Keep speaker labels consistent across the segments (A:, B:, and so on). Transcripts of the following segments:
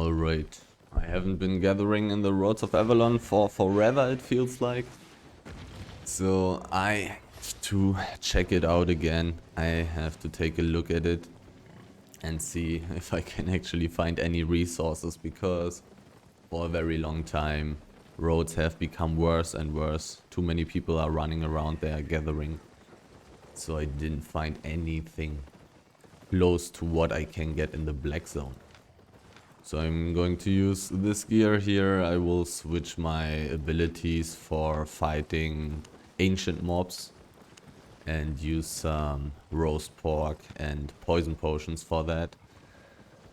A: Alright, I haven't been gathering in the roads of Avalon for forever, it feels like. So I have to check it out again. I have to take a look at it and see if I can actually find any resources, because for a very long time roads have become worse and worse. Too many people are running around there gathering. So I didn't find anything close to what I can get in the black zone. So I'm going to use this gear here. I will switch my abilities for fighting ancient mobs and use some roast pork and poison potions for that.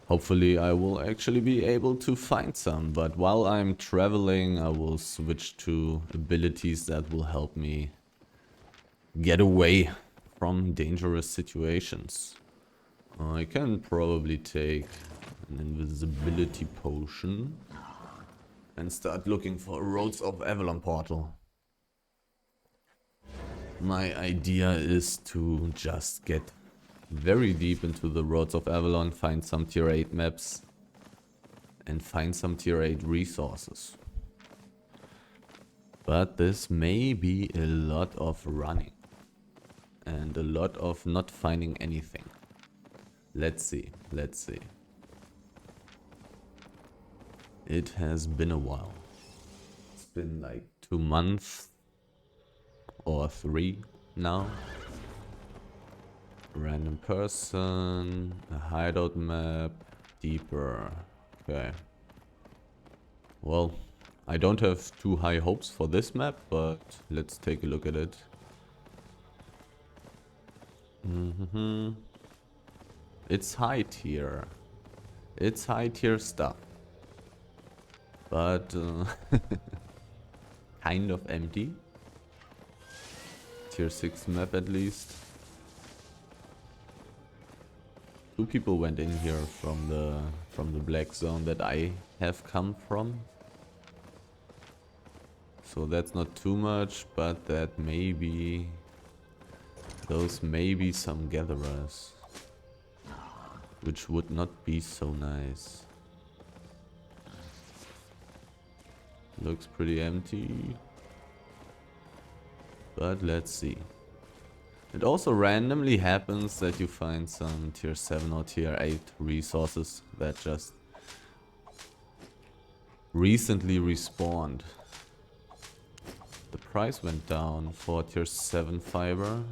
A: Hopefully I will actually be able to find some, but while I'm traveling I will switch to abilities that will help me get away from dangerous situations. I can probably take an invisibility potion and start looking for Roads of Avalon portal. My idea is to just get very deep into the Roads of Avalon, find some tier 8 maps and find some tier 8 resources. But this may be a lot of running and a lot of not finding anything. Let's see, let's see. It has been a while. It's been like 2 months or 3 now. Random person, a hideout map, deeper. Okay. Well, I don't have too high hopes for this map, but let's take a look at it. It's high tier. It's high tier stuff. But kind of empty. Tier 6 map at least. 2 people went in here from the black zone that I have come from. So that's not too much, but that may be... those may be some gatherers. Which would not be so nice. Looks pretty empty. But let's see. It also randomly happens that you find some tier 7 or tier 8 resources that just recently respawned. The price went down for tier 7 fiber.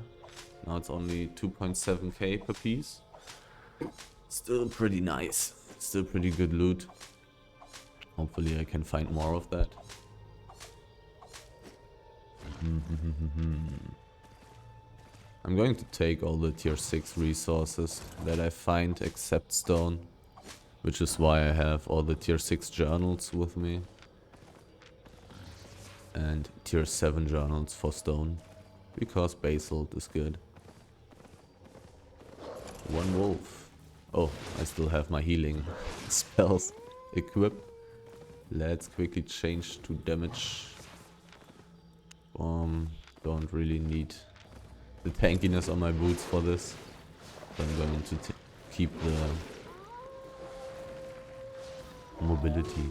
A: Now it's only 2.7k per piece. Still pretty nice. Still pretty good loot. Hopefully I can find more of that. I'm going to take all the tier 6 resources that I find except stone. Which is why I have all the tier 6 journals with me. And tier 7 journals for stone. Because basalt is good. One wolf. Oh, I still have my healing spells equipped. Let's quickly change to damage. Don't really need the tankiness on my boots for this. So I'm going to keep the mobility.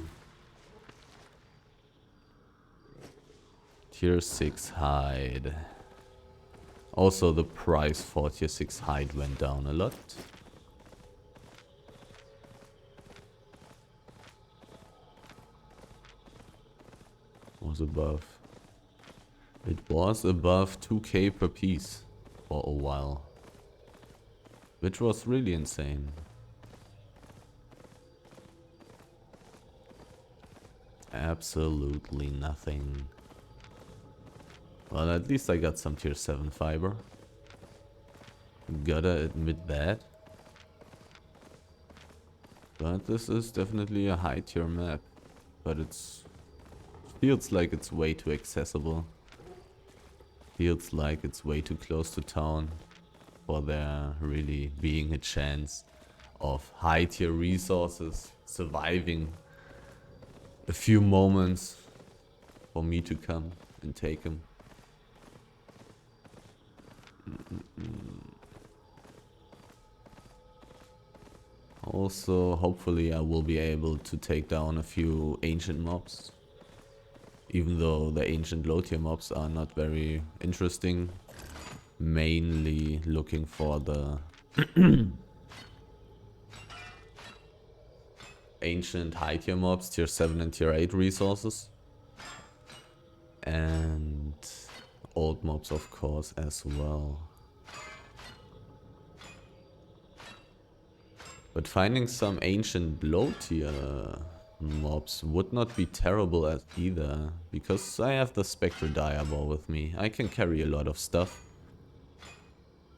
A: Tier 6 hide. Also the price for tier 6 hide went down a lot. Was above. It was above 2k per piece for a while. Which was really insane. Absolutely nothing. Well, at least I got some tier 7 fiber. Gotta admit that. But this is definitely a high tier map. But it's... feels like it's way too accessible. Feels like it's way too close to town for there really being a chance of high tier resources surviving a few moments for me to come and take them. Also, hopefully I will be able to take down a few ancient mobs. Even though the ancient low tier mobs are not very interesting. Mainly looking for the ancient high tier mobs, tier 7 and tier 8 resources. And old mobs of course as well. But finding some ancient low tier mobs would not be terrible as either, because I have the Spectre Diabol with me. I can carry a lot of stuff.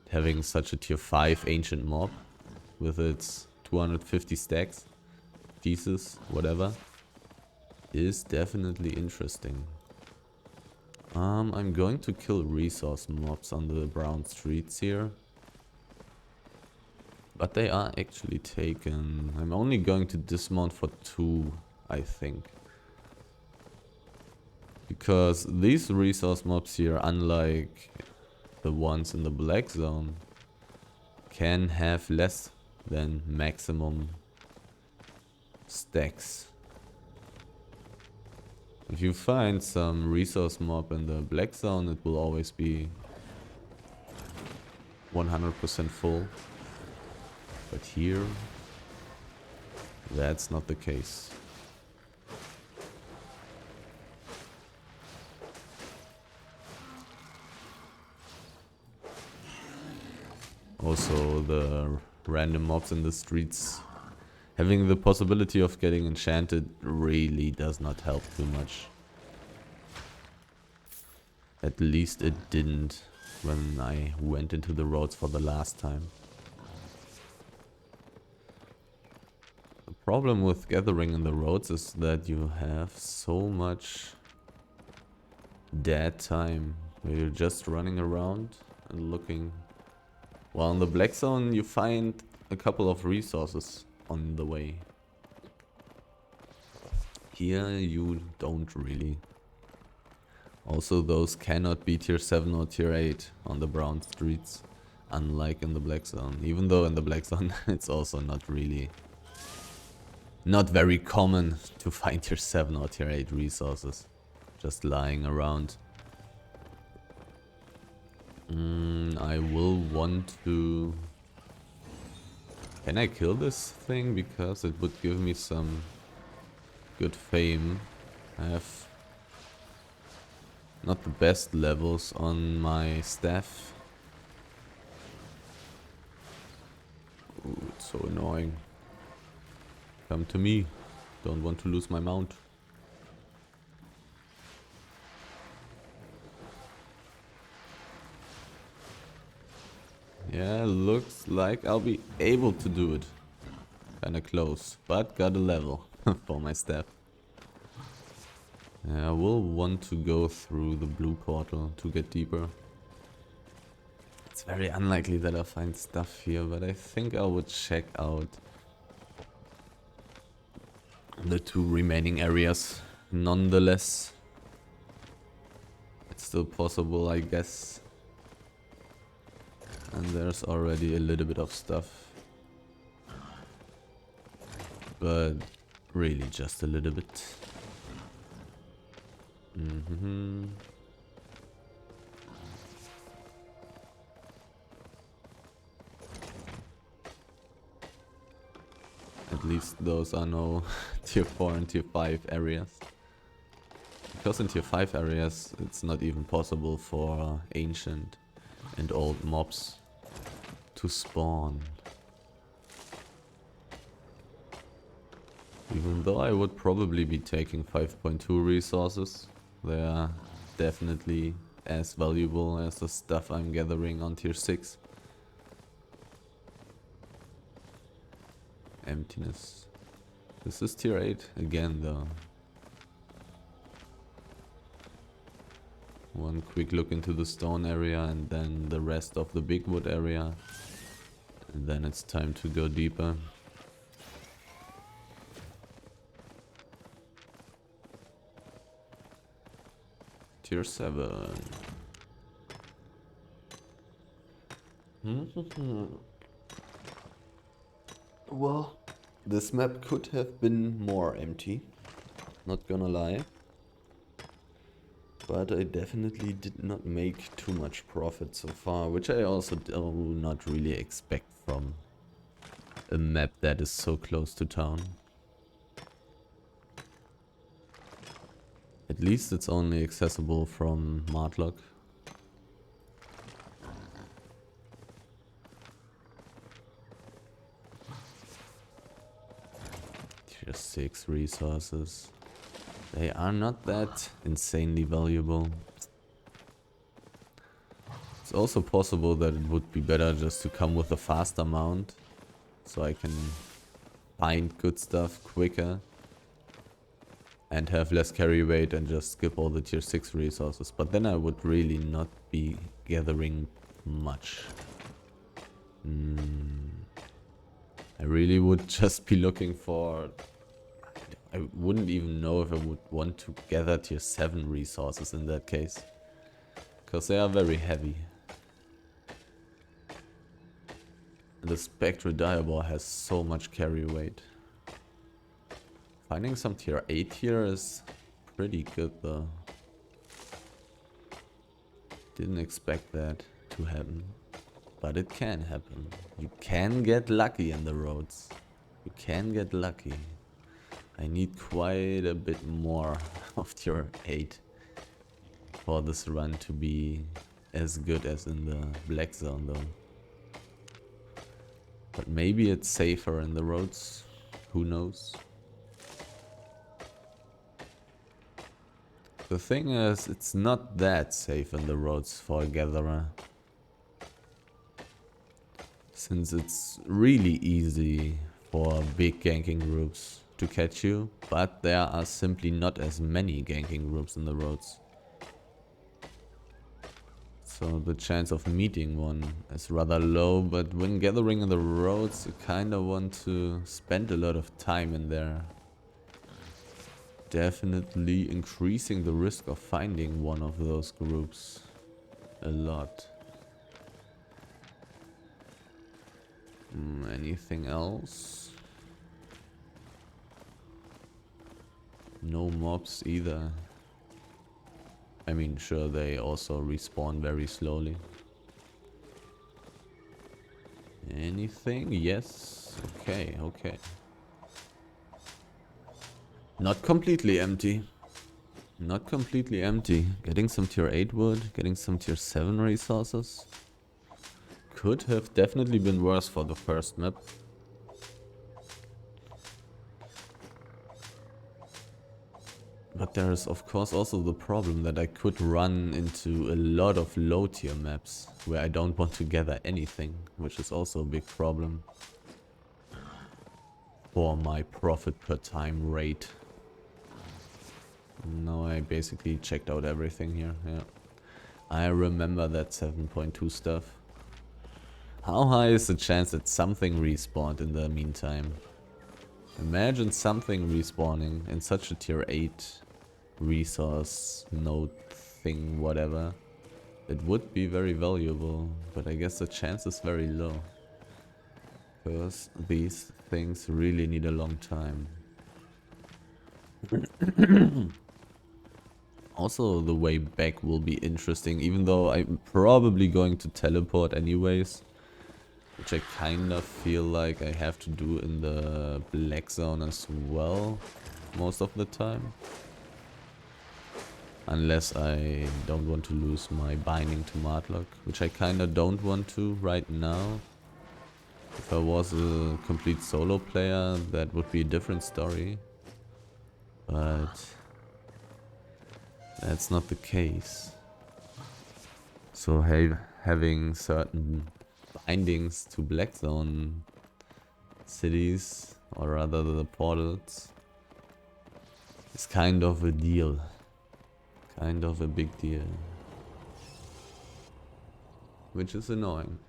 A: Having such a tier 5 ancient mob with its 250 stacks, pieces, whatever, is definitely interesting. I'm going to kill resource mobs on the brown streets here. But they are actually taken. I'm only going to dismount for 2, I think. Because these resource mobs here, unlike the ones in the black zone, can have less than maximum stacks. If you find some resource mob in the black zone, it will always be 100% full. But here, that's not the case. Also, the random mobs in the streets, having the possibility of getting enchanted really does not help too much. At least it didn't when I went into the roads for the last time. The problem with gathering in the roads is that you have so much dead time where you're just running around and looking. While in the black zone you find a couple of resources on the way. Here you don't really. Also those cannot be tier 7 or tier 8 on the brown streets, unlike in the black zone. Even though in the black zone it's also not very common to find tier 7 or tier 8 resources just lying around. I will want to... Can I kill this thing? Because it would give me some good fame. I have not the best levels on my staff. Ooh, it's so annoying. Come to me. Don't want to lose my mount. Yeah, looks like I'll be able to do it. Kinda close, but got a level for my staff. Yeah, I will want to go through the blue portal to get deeper. It's very unlikely that I find stuff here, but I think I would check out the 2 remaining areas nonetheless. It's still possible, I guess. And there's already a little bit of stuff. But really just a little bit. At least those are no tier 4 and tier 5 areas. Because in tier 5 areas it's not even possible for ancient and old mobs to spawn. Even though I would probably be taking 5.2 resources, they are definitely as valuable as the stuff I'm gathering on tier 6. Emptiness. This is tier 8 again though. One quick look into the stone area and then the rest of the big wood area. And then it's time to go deeper. Tier 7. Well, This map could have been more empty, not gonna lie. But I definitely did not make too much profit so far, which I also do not really expect from a map that is so close to town. At least it's only accessible from Martlock. Tier 6 resources. They are not that insanely valuable. It's also possible that it would be better just to come with a faster mount, so I can find good stuff quicker and have less carry weight and just skip all the tier 6 resources. But then I would really not be gathering much. I really would just be looking for... I wouldn't even know if I would want to gather tier 7 resources in that case, because they are very heavy. And the Spectral Diaball has so much carry weight. Finding some tier 8 here is pretty good though. Didn't expect that to happen, but it can happen. You can get lucky in the roads. You can get lucky. I need quite a bit more of tier 8 for this run to be as good as in the black zone though. But maybe it's safer in the roads, who knows. The thing is, it's not that safe in the roads for a gatherer, since it's really easy for big ganking groups to catch you, but there are simply not as many ganking groups in the roads. So the chance of meeting one is rather low, but when gathering in the roads you kinda want to spend a lot of time in there. Definitely increasing the risk of finding one of those groups a lot. Anything else? No mobs either. I mean, sure, they also respawn very slowly. Anything? Yes. Okay, okay. Not completely empty. Not completely empty. Getting some tier 8 wood, getting some tier 7 resources. Could have definitely been worse for the first map. But there is of course also the problem that I could run into a lot of low tier maps where I don't want to gather anything, which is also a big problem for my profit per time rate. Now I basically checked out everything here, yeah. I remember that 7.2 stuff. How high is the chance that something respawned in the meantime? Imagine something respawning in such a tier 8 resource node thing, whatever. It would be very valuable, but I guess the chance is very low, because these things really need a long time. Also, the way back will be interesting, even though I'm probably going to teleport anyways, which I kind of feel like I have to do in the black zone as well, most of the time. Unless I don't want to lose my binding to Martlock, which I kinda don't want to right now. If I was a complete solo player, that would be a different story. But that's not the case. So having certain bindings to black zone cities, or rather the portals, is kind of a deal. Kind of a big deal. Which is annoying.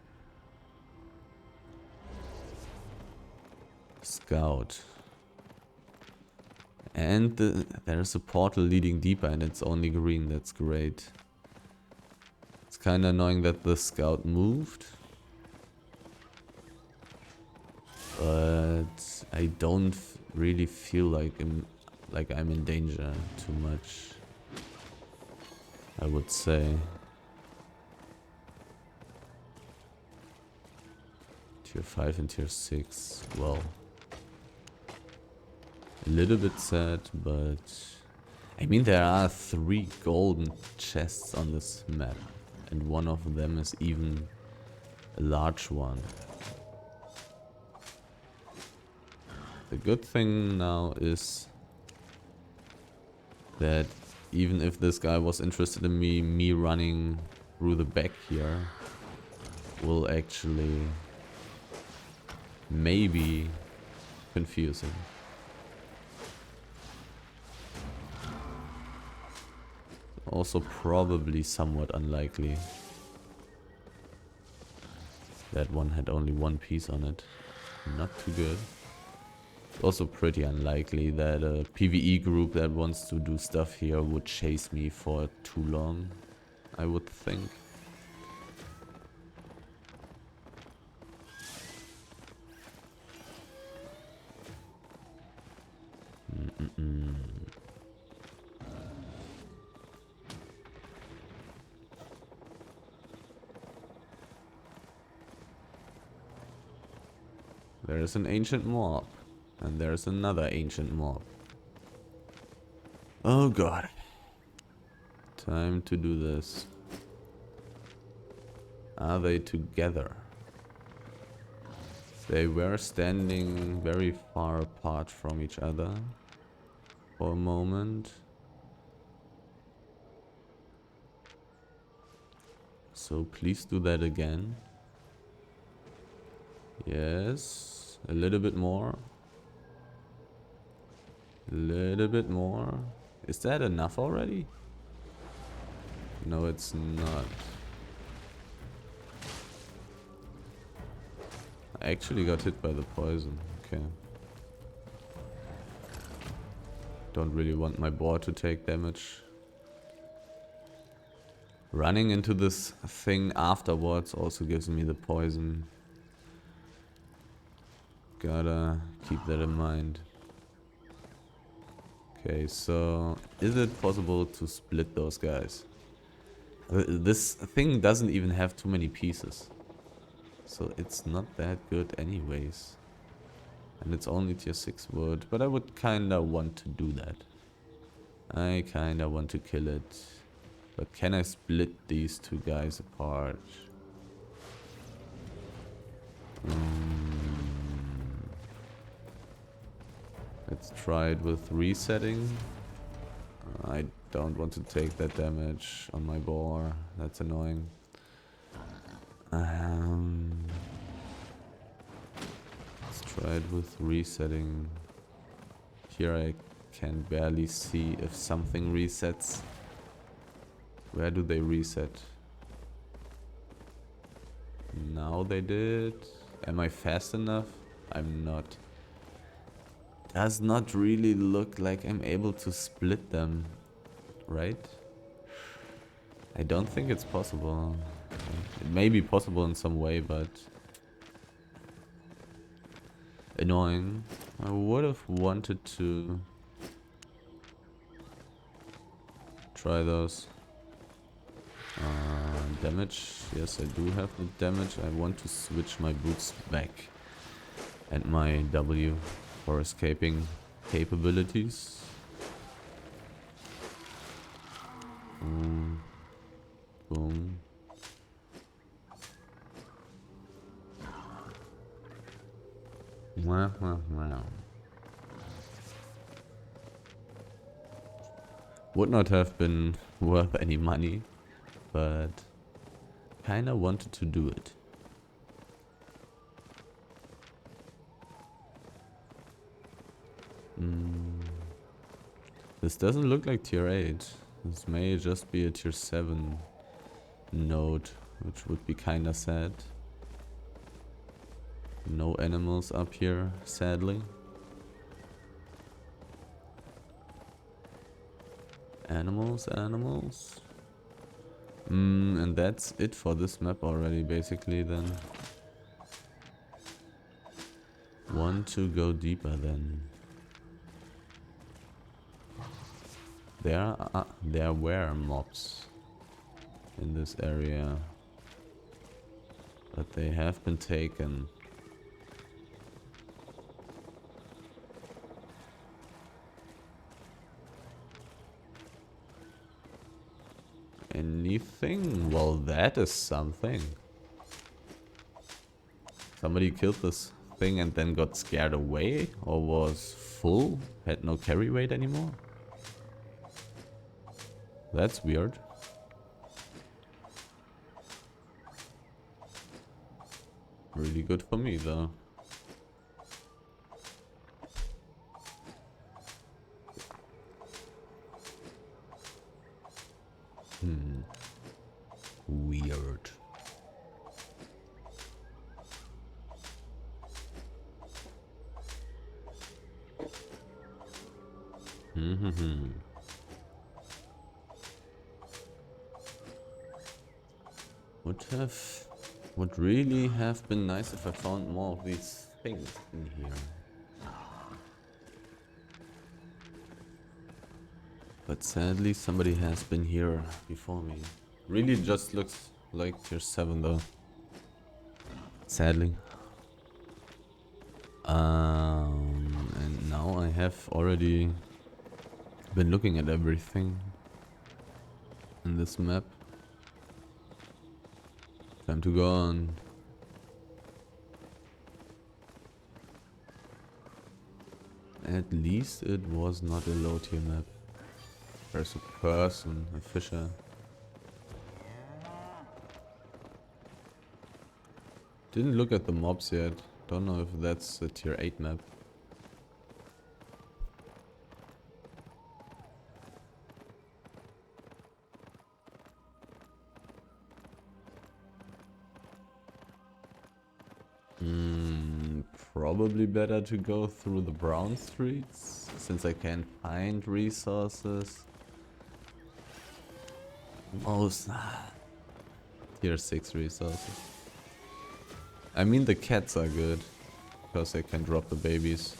A: Scout. And there's a portal leading deeper and it's only green, that's great. It's kinda annoying that the scout moved. But I don't really feel like I'm in danger too much, I would say. Tier 5 and tier 6, well, a little bit sad, but I mean there are 3 golden chests on this map, and one of them is even a large one. The good thing now is that even if this guy was interested in me running through the back here will actually maybe confuse him. Also probably somewhat unlikely. That one had only 1 piece on it. Not too good. Also pretty unlikely that a PvE group that wants to do stuff here would chase me for too long, I would think. There's an ancient mob. And there's another ancient mob. Oh god. Time to do this. Are they together? They were standing very far apart from each other for a moment. So please do that again. Yes, a little bit more. A little bit more. Is that enough already? No, it's not. I actually got hit by the poison. Okay. Don't really want my board to take damage. Running into this thing afterwards also gives me the poison. Gotta keep that in mind. Okay, so is it possible to split those guys? This thing doesn't even have too many pieces. So it's not that good anyways. And it's only tier 6 wood, but I would kinda want to do that. I kinda want to kill it. But can I split these 2 guys apart? Let's try it with resetting. I don't want to take that damage on my boar. That's annoying. Let's try it with resetting. Here I can barely see if something resets. Where do they reset? Now they did. Am I fast enough? I'm not. Does not really look like I'm able to split them, right? I don't think it's possible. It may be possible in some way, but annoying. I would have wanted to try those. Damage. Yes, I do have the damage. I want to switch my boots back and my W for escaping capabilities. Boom. Would not have been worth any money, but kinda wanted to do it. This doesn't look like tier 8. This may just be a tier 7 node, which would be kinda sad. No animals up here, sadly. Animals. And that's it for this map already, basically, then. Want to go deeper then. There were mobs in this area, but they have been taken. Anything? Well, that is something. Somebody killed this thing and then got scared away, or was full, had no carry weight anymore. That's weird. Really good for me though. Weird. Would really have been nice if I found more of these things in here. But sadly somebody has been here before me. Really just looks like tier 7 though. Sadly. And now I have already been looking at everything in this map. Time to go on. At least it was not a low tier map. There's a person, a fisher. Didn't look at the mobs yet. Don't know if that's a tier 8 map. Probably better to go through the brown streets, since I can't find resources. Most tier 6 resources. I mean the cats are good, because they can drop the babies.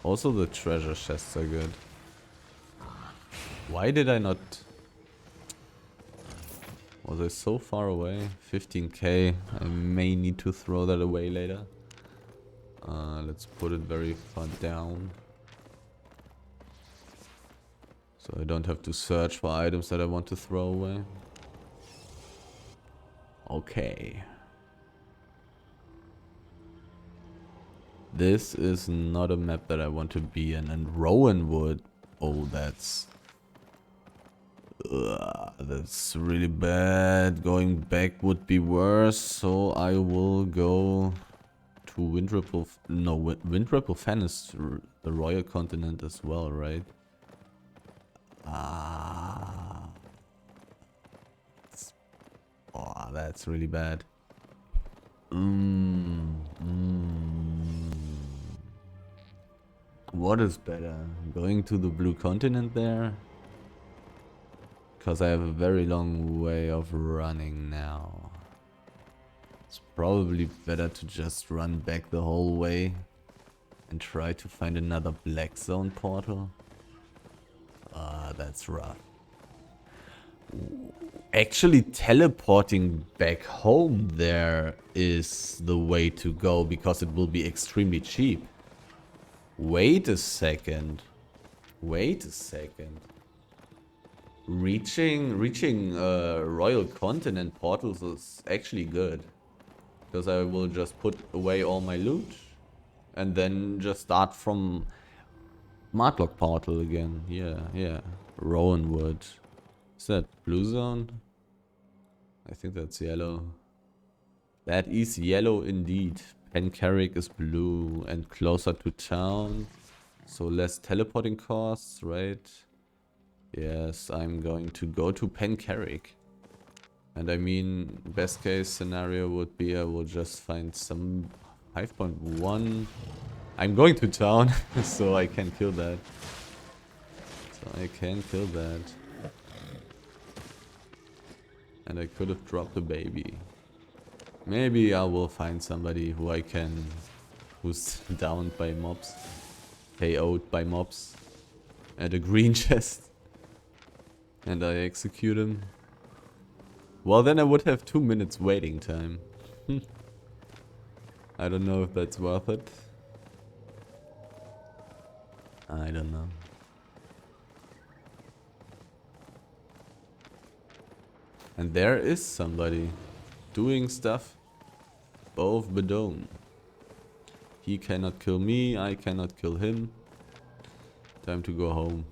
A: Also the treasure chests are good. Why did I not... Was I so far away? 15k. I may need to throw that away later. Let's put it very far down. So I don't have to search for items that I want to throw away. Okay. This is not a map that I want to be in. And Rowanwood. Oh, that's really bad. Going back would be worse, so I will go to Windripple. No, Windripple Fen is the royal continent as well, right? Oh, that's really bad. What is better? Going to the blue continent there? Because I have a very long way of running now. It's probably better to just run back the whole way and try to find another black zone portal. That's rough. Actually, teleporting back home there is the way to go, because it will be extremely cheap. Wait a second. Wait a second. Reaching royal continent portals is actually good, because I will just put away all my loot and then just start from Martlock portal again. Yeah. Rowanwood. Is that blue zone? I think that's yellow. That is yellow indeed. Pencarrick is blue and closer to town, so less teleporting costs, right? Yes, I'm going to go to Pencarrick. And I mean, best case scenario would be I will just find some 5.1. I'm going to town, so I can kill that. And I could have dropped the baby. Maybe I will find somebody who's downed by mobs, KO'd by mobs, at a green chest, and I execute him. Well, then I would have 2 minutes waiting time. I don't know if that's worth it. I don't know. And there is somebody doing stuff. Both Bedone. He cannot kill me, I cannot kill him. Time to go home.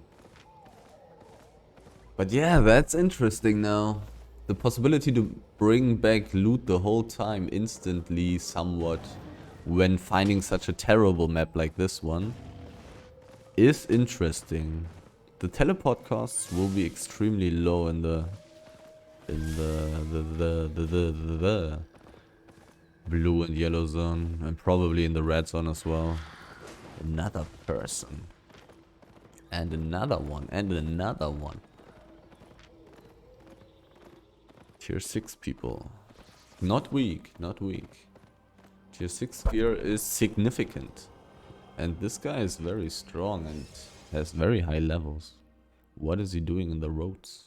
A: But yeah, that's interesting now. The possibility to bring back loot the whole time instantly somewhat when finding such a terrible map like this one is interesting. The teleport costs will be extremely low in the blue and yellow zone, and probably in the red zone as well. Another person. And another one. And another one. Tier 6 people. Not weak. Not weak. Tier 6 gear is significant. And this guy is very strong and has very high levels. What is he doing in the roads?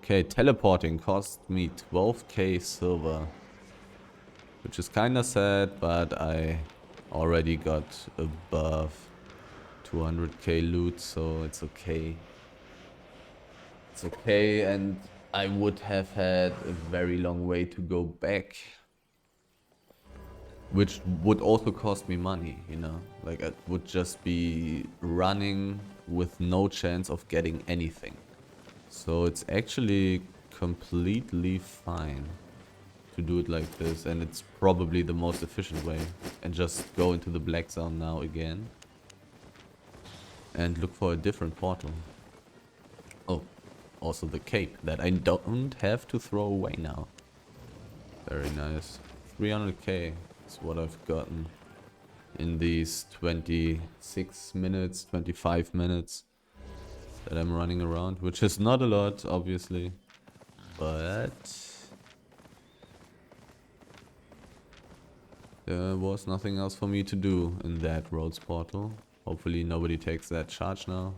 A: Okay, teleporting cost me 12k silver. Which is kinda sad, but I already got above 200k loot, so it's okay. It's okay, and I would have had a very long way to go back. Which would also cost me money, you know? Like, I would just be running with no chance of getting anything. So it's actually completely fine to do it like this, and it's probably the most efficient way. And just go into the black zone now again and look for a different portal. Oh, also the cape that I don't have to throw away now. Very nice. 300k is what I've gotten in these 26 minutes, 25 minutes that I'm running around, which is not a lot, obviously, but there was nothing else for me to do in that roads portal. Hopefully nobody takes that charge now.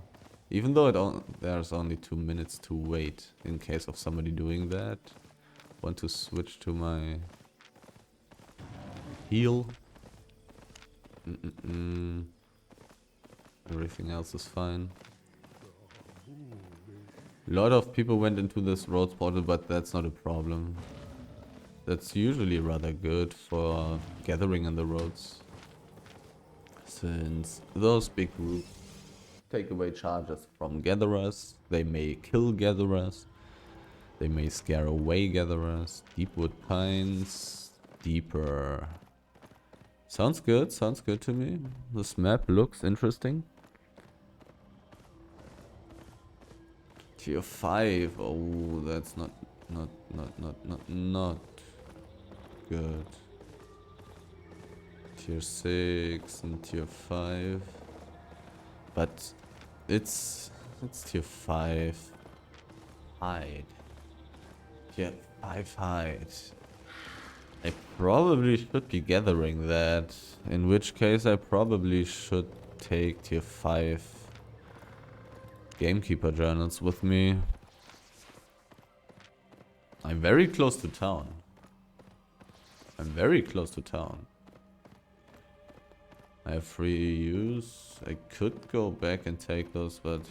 A: Even though there's only 2 minutes to wait in case of somebody doing that. Want to switch to my heal. Everything else is fine. A lot of people went into this roads portal, but that's not a problem. That's usually rather good for gathering in the roads, since those big groups take away charges from gatherers. They may kill gatherers, they may scare away gatherers. Deepwood Pines, deeper. Sounds good to me. This map looks interesting. Tier 5, oh, that's not good. Tier 6 and tier 5. But it's tier 5 hide. Tier 5 hide. I probably should be gathering that. In which case I probably should take tier 5 gamekeeper journals with me. I'm very close to town. I have free use. I could go back and take those, but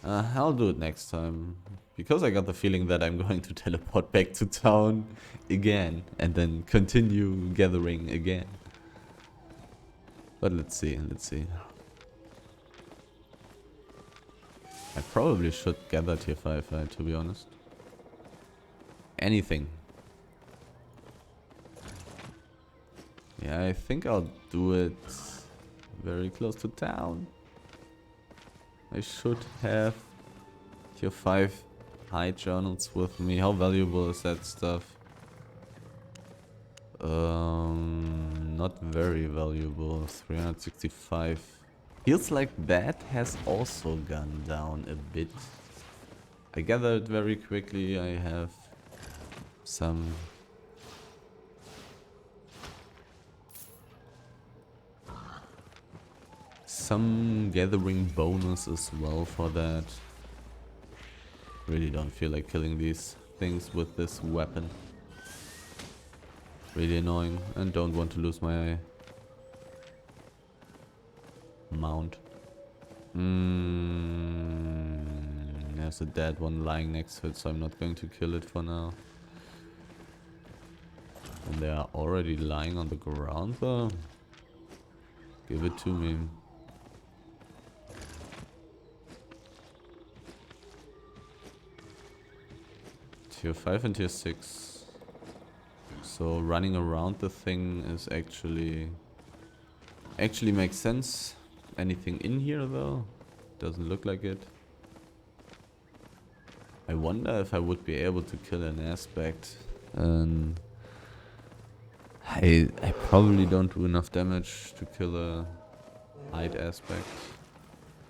A: I'll do it next time. Because I got the feeling that I'm going to teleport back to town again and then continue gathering again. But let's see. I probably should gather tier 5, to be honest. Anything. Yeah, I think I'll do it very close to town. I should have tier 5 high journals with me. How valuable is that stuff? Not very valuable. 365. Feels like that has also gone down a bit. I gathered very quickly. I have some some gathering bonus as well for that. Really don't feel like killing these things with this weapon. Really annoying, and don't want to lose my mount. There's a dead one lying next to it, so I'm not going to kill it for now. And they are already lying on the ground though. Give it to me. Tier 5 and tier 6. So running around the thing is actually makes sense. Anything in here though? Doesn't look like it. I wonder if I would be able to kill an aspect. I probably don't do enough damage to kill a height aspect.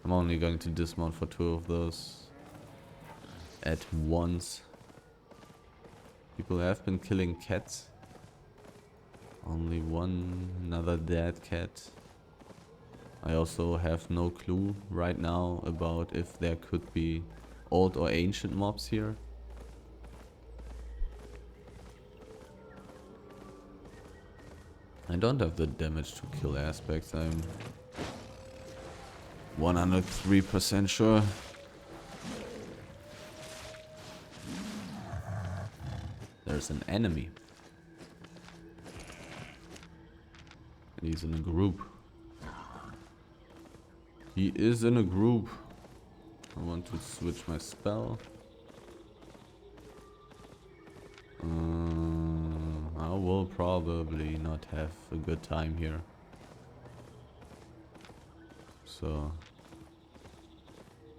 A: I'm only going to dismount for 2 of those at once. People have been killing cats. Only one, another dead cat. I also have no clue right now about if there could be old or ancient mobs here. I don't have the damage to kill aspects, I'm 103% sure. There's an enemy. And he's in a group. He is in a group. I want to switch my spell. I will probably not have a good time here. So...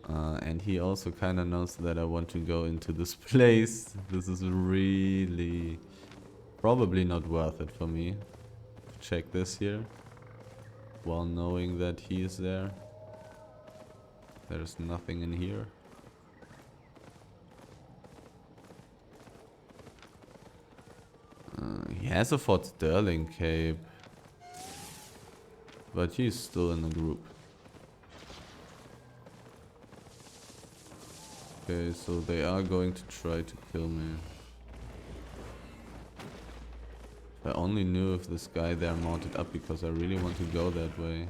A: and he also kind of knows that I want to go into this place. This is really... probably not worth it for me to check this here. While knowing that he is there. There's nothing in here. He has a Fort Sterling cape. But he's still in the group. Okay, so they are going to try to kill me. If I only knew if this guy there mounted up, because I really want to go that way.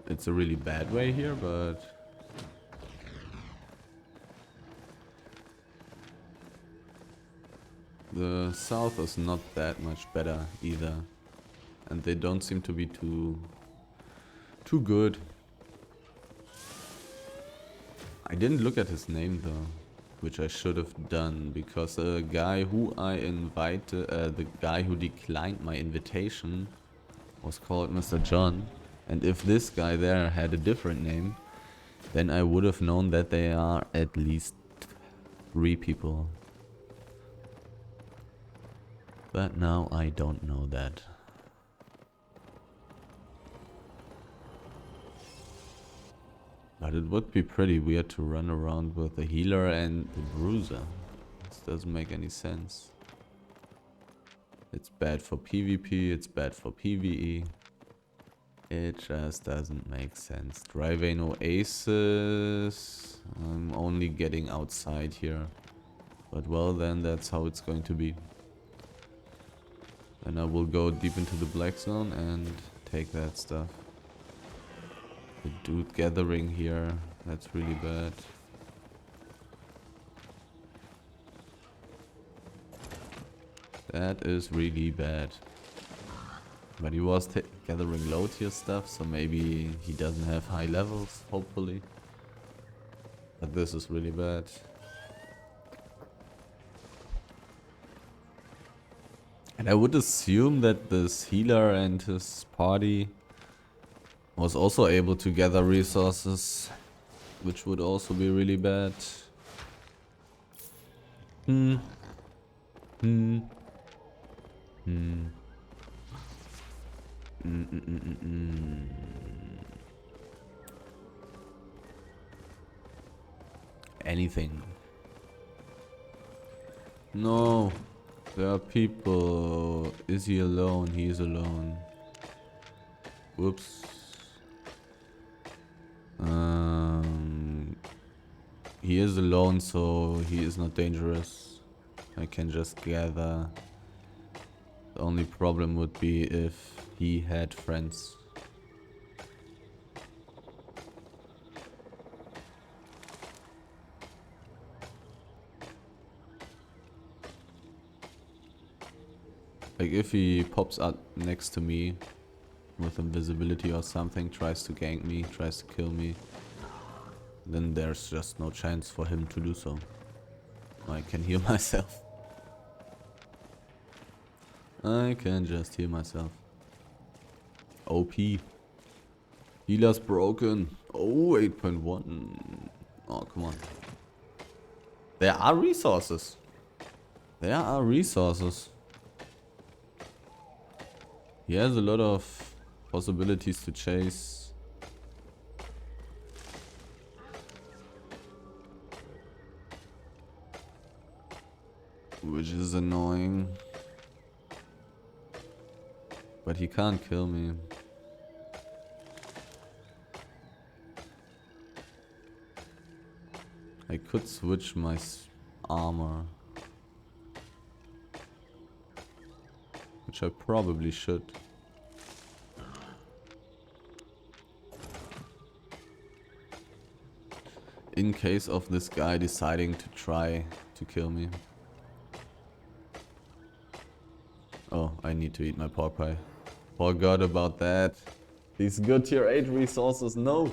A: It's a really bad way here, but... the south is not that much better either. And they don't seem to be too good. I didn't look at his name though, which I should have done, because the guy who I invited, the guy who declined my invitation was called Mr. John. And if this guy there had a different name, then I would have known that they are at least 3 people. But now I don't know that. But it would be pretty weird to run around with the healer and the bruiser. This doesn't make any sense. It's bad for PvP, it's bad for PvE. It just doesn't make sense. Driving Oasis. I'm only getting outside here. But well, then that's how it's going to be. And I will go deep into the black zone and take that stuff. The dude gathering here, that's really bad. That is really bad. But he was gathering low tier stuff, so maybe he doesn't have high levels, hopefully. But this is really bad. And I would assume that this healer and his party was also able to gather resources, which would also be really bad. Anything. No, there are people. Is he alone? He is alone. Whoops. He is alone, so he is not dangerous. I can just gather. The only problem would be if he had friends. Like if he pops up next to me with invisibility or something, tries to gank me, tries to kill me, then there's just no chance for him to do so. I can heal myself. I can just heal myself. OP. Healer's broken. Oh, 8.1. Oh, come on. There are resources. There are resources. He has a lot of possibilities to chase. Which is annoying. But he can't kill me. I could switch my armor. Which I probably should. In case of this guy deciding to try to kill me. Oh, I need to eat my pork pie. Forgot about that. These good tier 8 resources, no!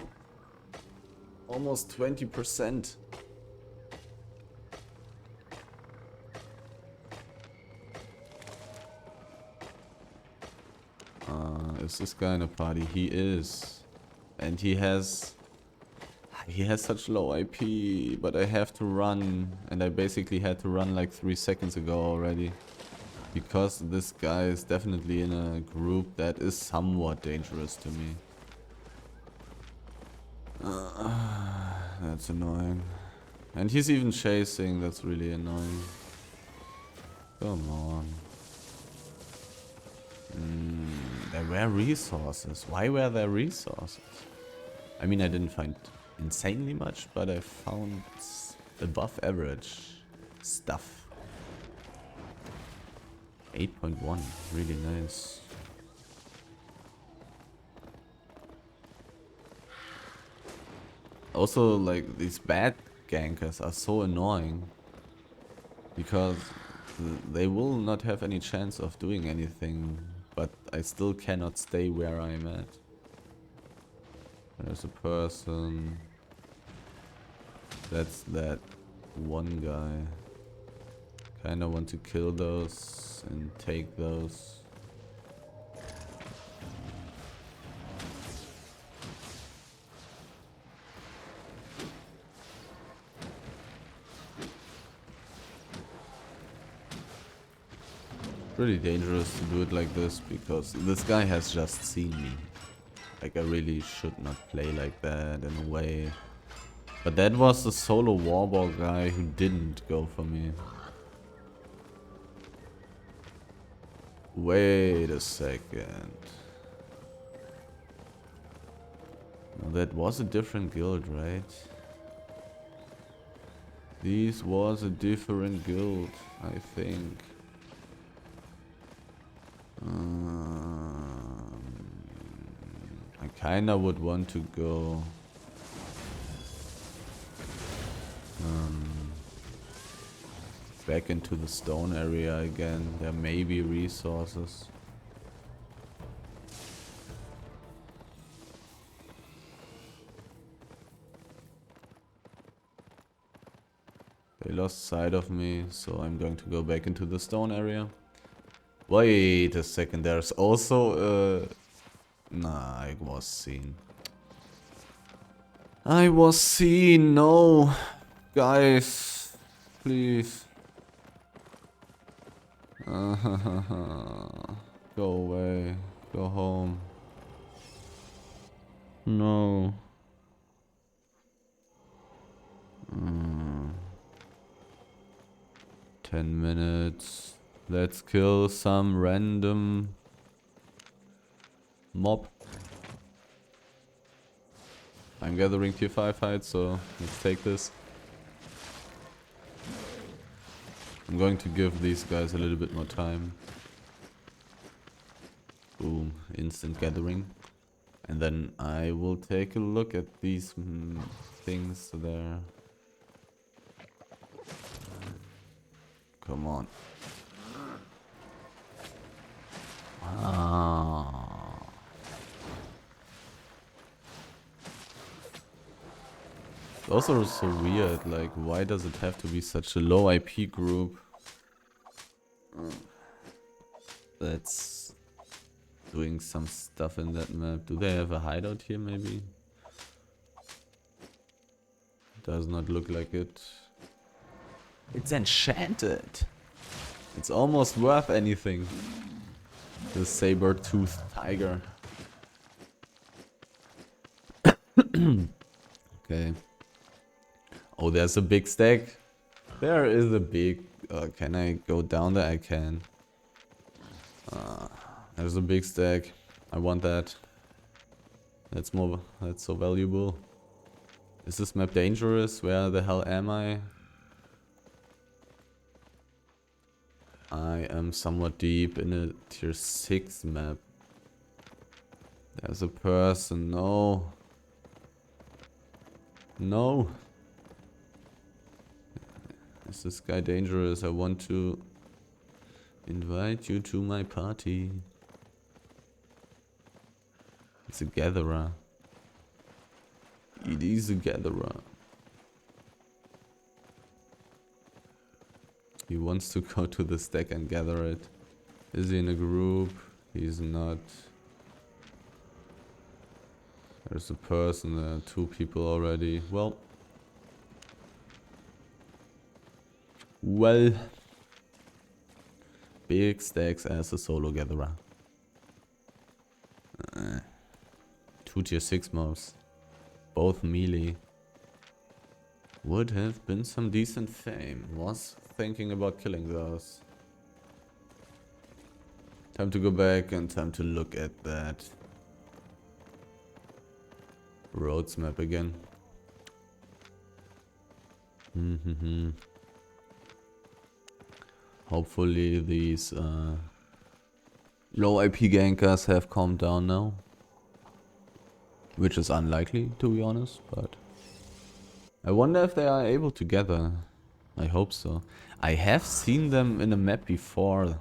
A: Almost 20%. Is this guy in a party? He is. And he has such low IP, but I have to run. And I basically had to run like 3 seconds ago already. Because this guy is definitely in a group that is somewhat dangerous to me. That's annoying. And he's even chasing, that's really annoying. Come on. There were resources. Why were there resources? I mean, I didn't find insanely much, but I found above average stuff. 8.1, really nice. Also, like, these bad gankers are so annoying. Because they will not have any chance of doing anything. But I still cannot stay where I'm at. There's a person. That's that one guy. Kinda want to kill those and take those. Pretty dangerous to do it like this because this guy has just seen me. Like, I really should not play like that in a way. But that was the solo warball guy who didn't go for me. Wait a second. No, that was a different guild, right? This was a different guild, I think. I kinda would want to go back into the stone area again. There may be resources. They lost sight of me, so I'm going to go back into the stone area. Wait a second, there's also nah, I was seen. I was seen, no. Guys, please. Go away, go home. No. 10 minutes. Let's kill some random mob. I'm gathering tier 5 heights, so let's take this. I'm going to give these guys a little bit more time. Boom, instant gathering. And then I will take a look at these things there. Come on. Ah. It's also so weird, like why does it have to be such a low IP group? That's doing some stuff in that map. Do they have a hideout here maybe? Does not look like it. It's enchanted. It's almost worth anything. The saber-toothed tiger. Okay. Oh, there's a big stack. There is a big... can I go down there? I can. There's a big stack. I want that. That's so valuable. Is this map dangerous? Where the hell am I? I am somewhat deep in a tier 6 map. There's a person. No. No. Is this guy dangerous? I want to invite you to my party. It's a gatherer. It is a gatherer. He wants to go to the stack and gather it. Is he in a group? He's not. There's a person, there are 2 people already. Well. Big stacks as a solo gatherer. 2 tier 6 mobs. Both melee. Would have been some decent fame. Was thinking about killing those. Time to go back and time to look at that roads map again. Hopefully these low IP gankers have calmed down now. Which is unlikely, to be honest, but... I wonder if they are able to gather. I hope so. I have seen them in a map before.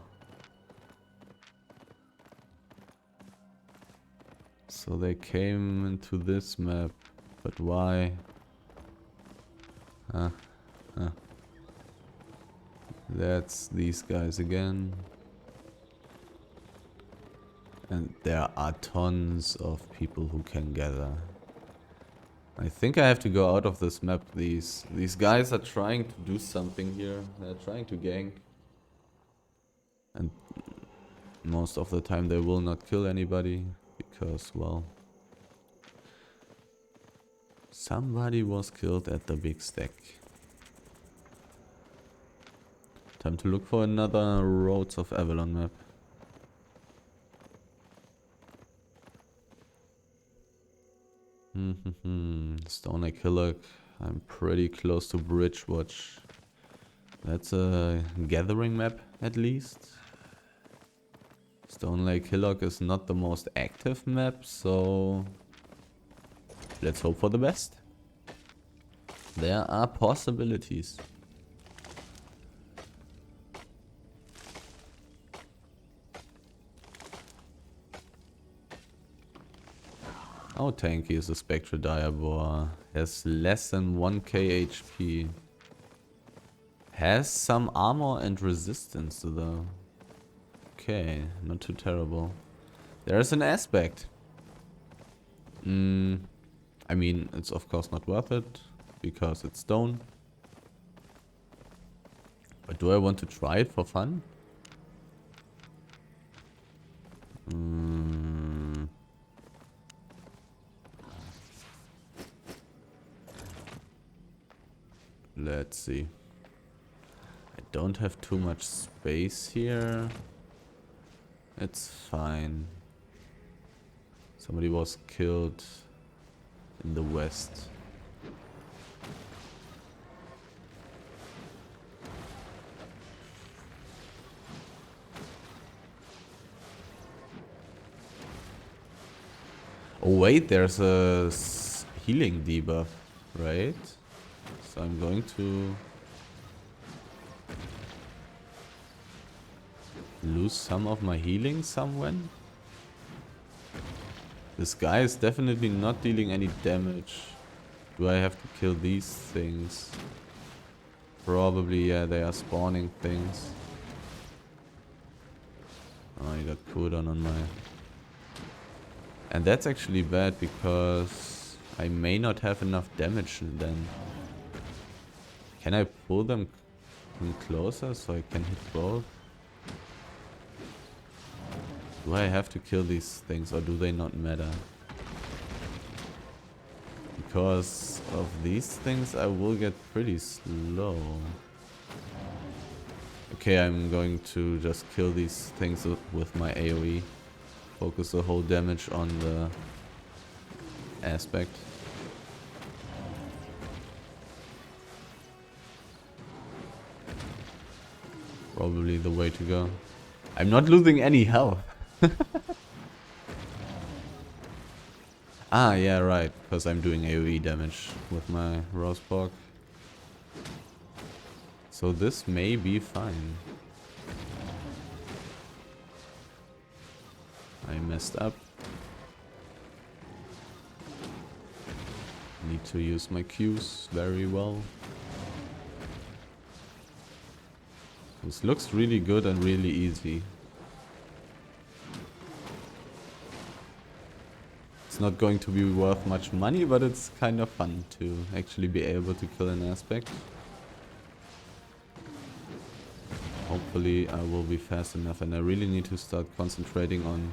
A: So they came into this map. But why? That's these guys again. And there are tons of people who can gather. I think I have to go out of this map. These guys are trying to do something here. They're trying to gank. And most of the time they will not kill anybody. Because, well... somebody was killed at the big stack. Time to look for another Roads of Avalon map. Stone Lake Hillock. I'm pretty close to Bridgewatch. That's a gathering map, at least. Stone Lake Hillock is not the most active map, so... let's hope for the best. There are possibilities. How tanky is the Spectre Diabor? Has less than 1k HP. Has some armor and resistance though. Okay, not too terrible. There's an aspect. I mean, it's of course not worth it, because it's stone. But do I want to try it for fun? Let's see. I don't have too much space here. It's fine. Somebody was killed in the west. Oh wait, there's a healing debuff, right? So I'm going to lose some of my healing somewhere. This guy is definitely not dealing any damage. Do I have to kill these things? Probably, yeah, they are spawning things. Oh, I got cooldown on my... And that's actually bad because I may not have enough damage then. Can I pull them in closer so I can hit both? Do I have to kill these things or do they not matter? Because of these things I will get pretty slow. Okay, I'm going to just kill these things with my AoE. Focus the whole damage on the aspect. Probably the way to go. I'm not losing any health. Ah, yeah, right. Because I'm doing AoE damage with my Rosepork. So this may be fine. I messed up. Need to use my Qs very well. This looks really good and really easy. It's not going to be worth much money, but it's kind of fun to actually be able to kill an aspect. Hopefully I will be fast enough, and I really need to start concentrating on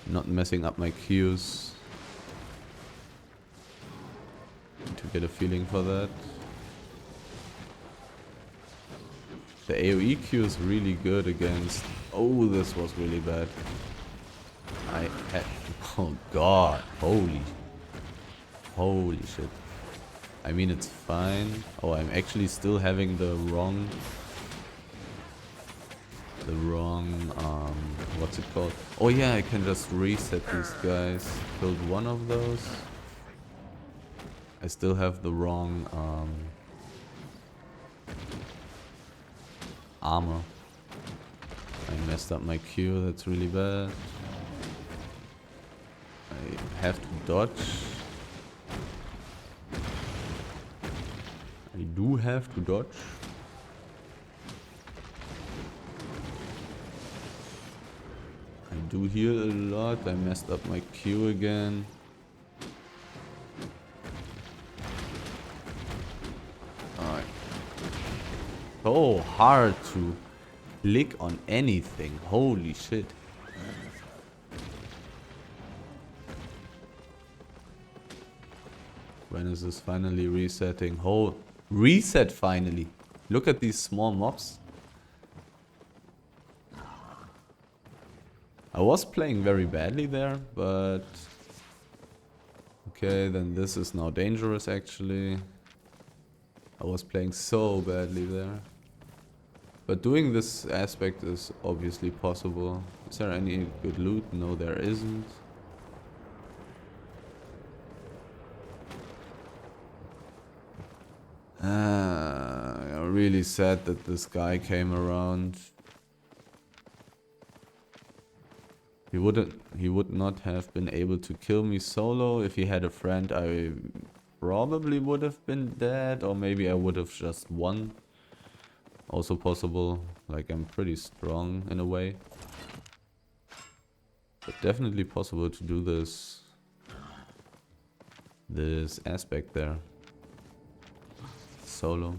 A: not messing up my Qs. To get a feeling for that. The AoE Q is really good against... Oh, this was really bad. I had... Oh god. Holy shit. I mean, it's fine. Oh, I'm actually still having the wrong... what's it called? Oh yeah, I can just reset these guys. Killed one of those. I still have the wrong armor. I messed up my Q, that's really bad. I have to dodge. I do have to dodge. I do heal a lot. I messed up my Q again. So hard to click on anything. Holy shit. When is this finally resetting? Oh, reset finally. Look at these small mobs. I was playing very badly there, but... Okay, then this is now dangerous actually. I was playing so badly there. But doing this aspect is obviously possible. Is there any good loot? No, there isn't. I'm really sad that this guy came around. He would not have been able to kill me solo. If he had a friend, I probably would have been dead, or maybe I would have just won. Also possible, like I'm pretty strong in a way. But definitely possible to do this aspect there. Solo.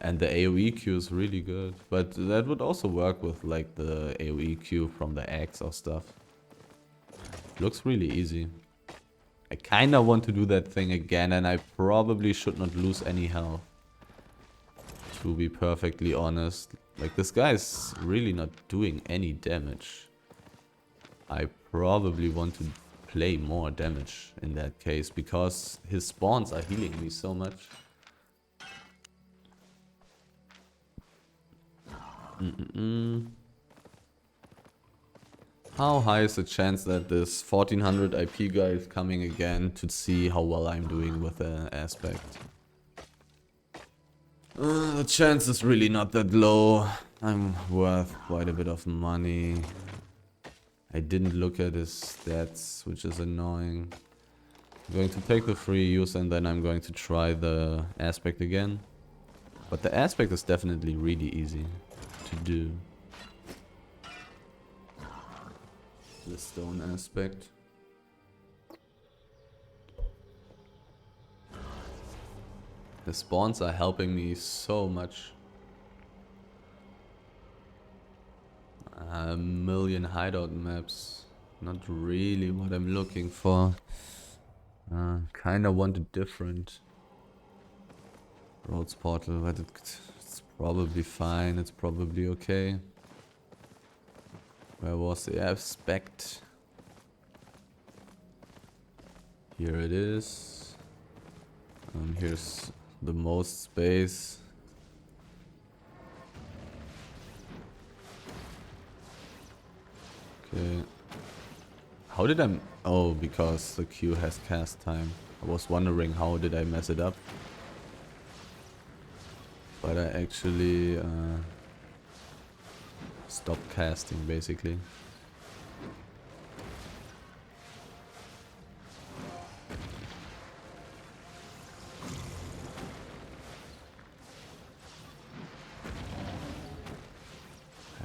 A: And the AoE Q is really good. But that would also work with like the AoE Q from the axe or stuff. Looks really easy. I kinda want to do that thing again, and I probably should not lose any health. To be perfectly honest. Like, this guy's really not doing any damage. I probably want to play more damage in that case, because his spawns are healing me so much. How high is the chance that this 1400 IP guy is coming again to see how well I'm doing with the aspect? The chance is really not that low. I'm worth quite a bit of money. I didn't look at his stats, which is annoying. I'm going to take the free use and then I'm going to try the aspect again. But the aspect is definitely really easy to do. The stone aspect. The spawns are helping me so much. A million hideout maps. Not really what I'm looking for. Kinda want a different roads portal, but it's probably fine. It's probably okay. Where was the aspect? Here it is. Here's the most space. Okay. How did I... Oh, because the queue has cast time. I was wondering how did I mess it up. But I actually stopped casting basically.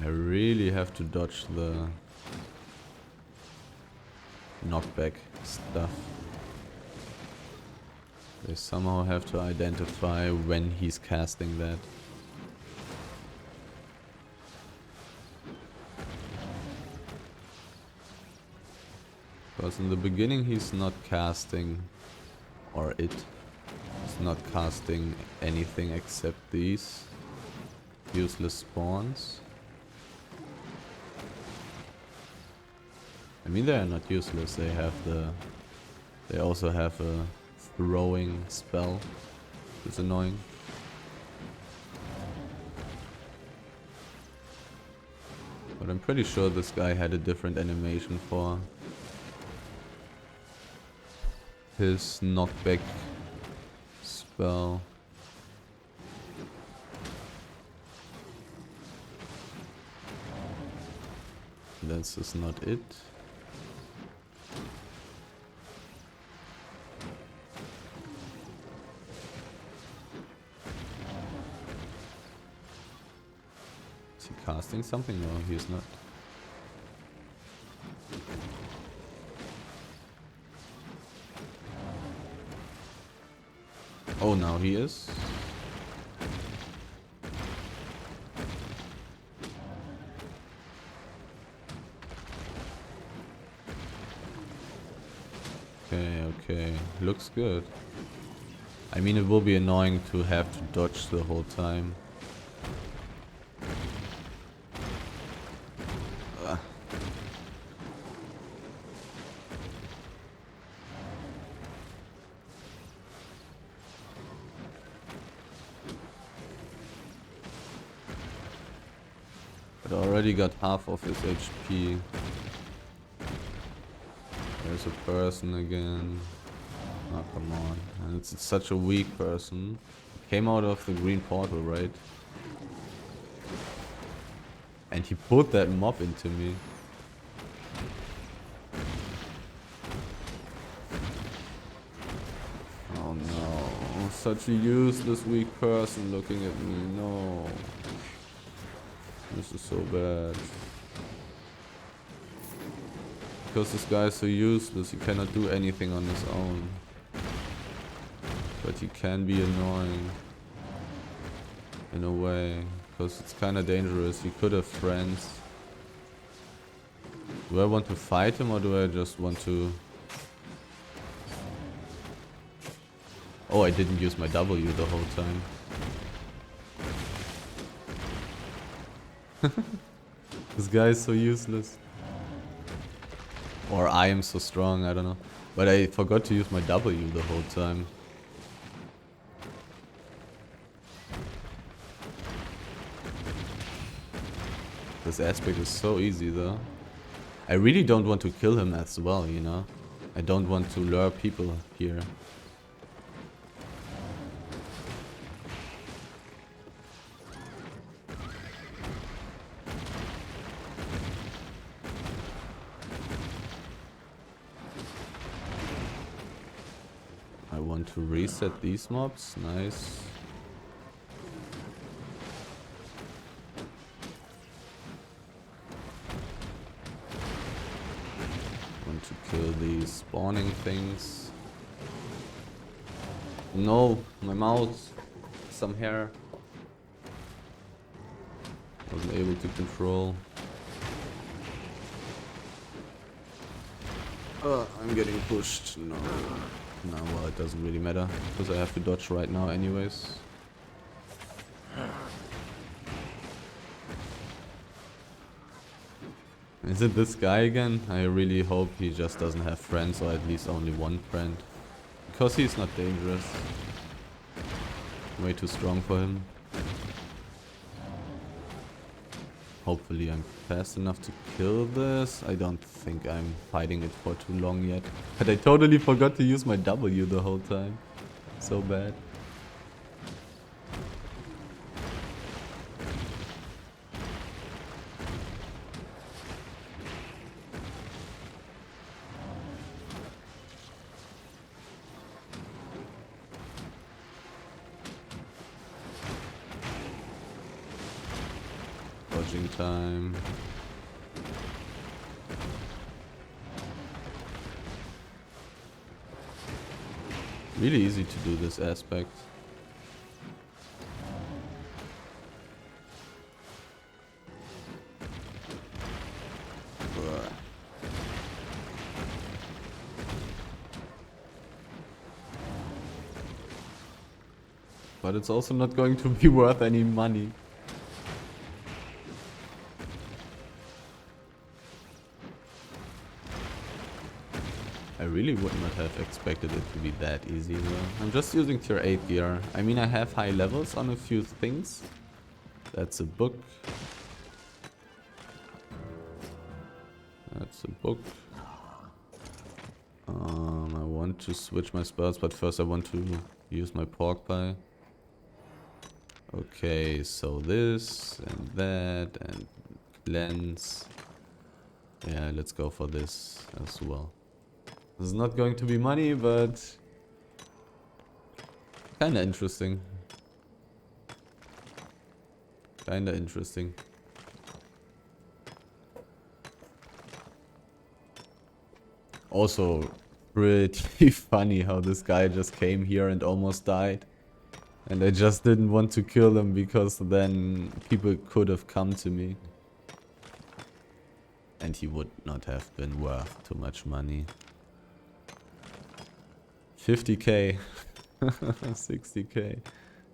A: I really have to dodge the knockback stuff. They somehow have to identify when he's casting that. Because in the beginning he's not casting, or it's not casting anything except these useless spawns. I mean, they are not useless, they also have a throwing spell. It's annoying. But I'm pretty sure this guy had a different animation for his knockback spell. That's just not it. Is he casting something? No, he's not. Oh, now he is. Okay, looks good. I mean, it will be annoying to have to dodge the whole time. But I already got half of his HP. There's a person again. Oh, come on. And it's such a weak person. Came out of the green portal, right? And he put that mob into me. Oh no. Such a useless weak person looking at me. No. This is so bad. Because this guy is so useless, he cannot do anything on his own. But he can be annoying. In a way. Because it's kinda dangerous. He could have friends. Do I want to fight him or do I just want to... Oh, I didn't use my W the whole time. This guy is so useless. Or I am so strong, I don't know. But I forgot to use my W the whole time. This aspect is so easy though. I really don't want to kill him as well, you know? I don't want to lure people here. I want to reset these mobs. Nice. Want to kill these spawning things. No, my mouse. Some hair. Wasn't able to control. I'm getting pushed. No. No, well, it doesn't really matter, because I have to dodge right now anyways. Is it this guy again? I really hope he just doesn't have friends, or at least only one friend. Because he's not dangerous. Way too strong for him. Hopefully I'm fast enough to kill this. I don't think I'm fighting it for too long yet. But I totally forgot to use my W the whole time. So bad. Dodging time. Really easy to do this aspect. But it's also not going to be worth any money. I really would not have expected it to be that easy though. I'm just using tier 8 gear. I mean, I have high levels on a few things. That's a book. That's a book. I want to switch my spells, but first I want to use my pork pie. Okay, so this and that and cleanse. Yeah, let's go for this as well. This is not going to be money, but kinda interesting. Kinda interesting. Also, pretty funny how this guy just came here and almost died. And I just didn't want to kill him because then people could have come to me. And he would not have been worth too much money. 50k. 60k.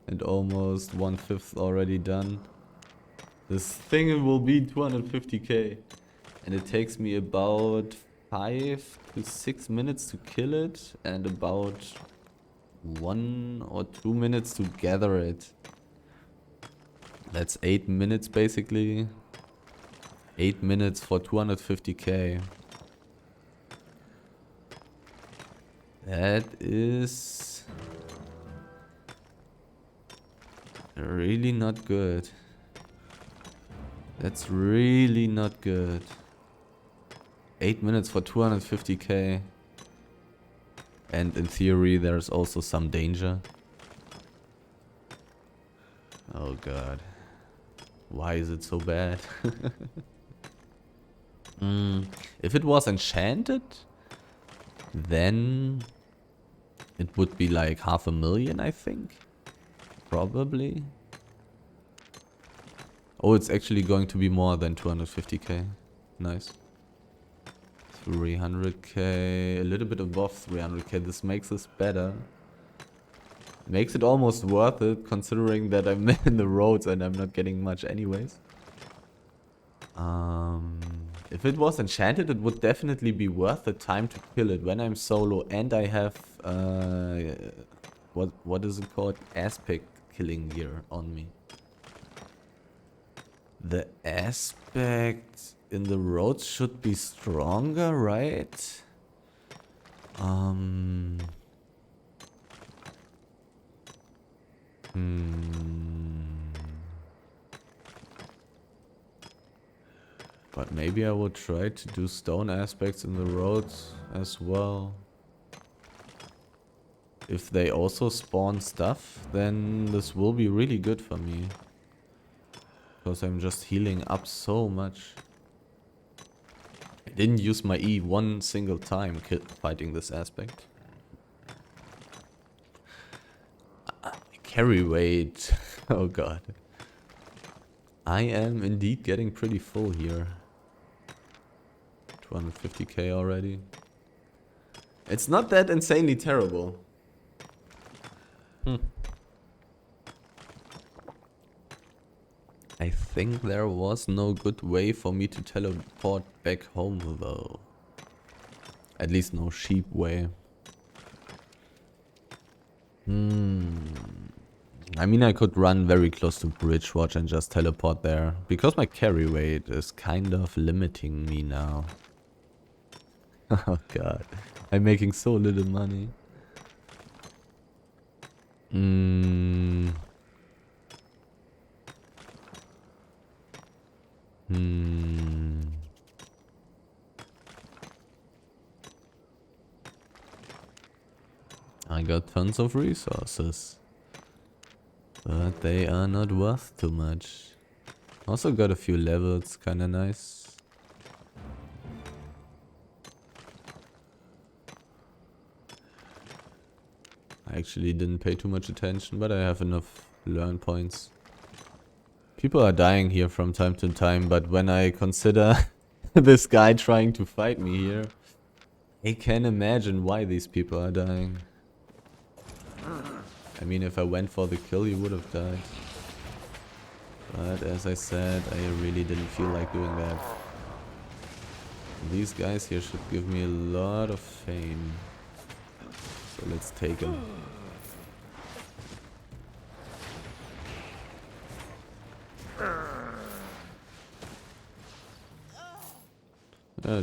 A: And almost 1/5 already done. This thing will be 250k. And it takes me about 5 to 6 minutes to kill it. And about 1 or 2 minutes to gather it. That's 8 minutes basically. 8 minutes for 250k. That is really not good. That's really not good. 8 minutes for 250k. And in theory there's also some danger. Oh god. Why is it so bad? If it was enchanted, then it would be like 500,000, I think. Probably. Oh, it's actually going to be more than 250k. Nice. 300k, a little bit above 300k. This makes this better. Makes it almost worth it, considering that I'm in the roads and I'm not getting much anyways. If it was enchanted, it would definitely be worth the time to kill it when I'm solo and I have what is it called? Aspect killing gear on me. The aspect in the roads should be stronger, right? But maybe I will try to do stone aspects in the roads as well. If they also spawn stuff, then this will be really good for me. Because I'm just healing up so much. I didn't use my E one single time fighting this aspect. Carry weight. Oh god. I am indeed getting pretty full here. 250k already. It's not that insanely terrible. I think there was no good way for me to teleport back home though. At least no cheap way. I mean, I could run very close to Bridgewatch and just teleport there. Because my carry weight is kind of limiting me now. Oh god. I'm making so little money. I got tons of resources. But they are not worth too much. Also got a few levels, kinda nice. I actually didn't pay too much attention, but I have enough learn points. People are dying here from time to time, but when I consider this guy trying to fight me here, I can imagine why these people are dying. I mean, if I went for the kill, he would have died. But as I said, I really didn't feel like doing that. These guys here should give me a lot of fame. So let's take them.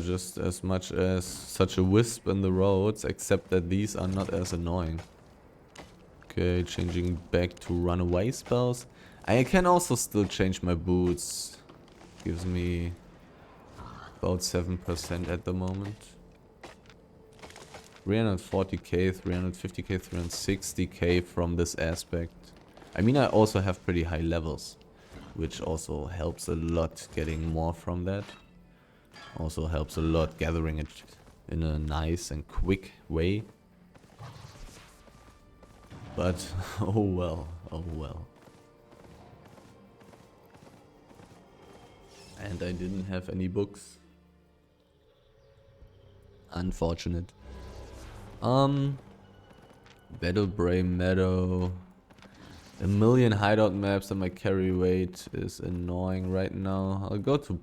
A: Just as much as such a wisp in the roads, except that these are not as annoying. Okay, changing back to runaway spells. I can also still change my boots. Gives me about 7% at the moment. 340k, 350k, 360k from this aspect. I mean, I also have pretty high levels, which also helps a lot getting more from that. Also helps a lot gathering it in a nice and quick way. But, oh well, oh well. And I didn't have any books. Unfortunate. Battlebray Meadow. A million hideout maps and my carry weight is annoying right now. I'll go to...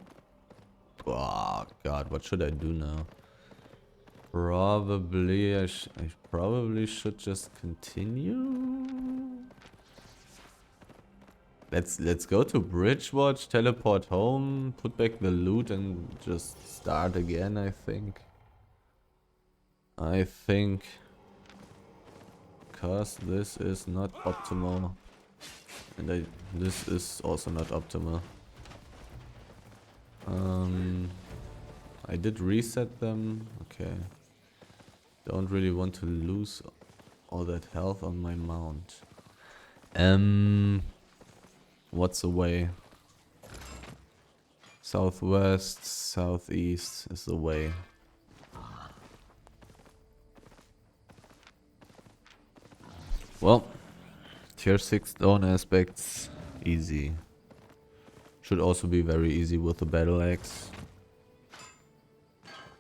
A: Oh god, what should I do now? Probably I probably should just continue. Let's go to Bridgewatch, teleport home, put back the loot and just start again, I think. Because this is not optimal. And this is also not optimal. I did reset them. Okay. Don't really want to lose all that health on my mount. What's the way? Southwest, southeast is the way. Well, tier 6 stone aspects, easy. Should also be very easy with the battle axe.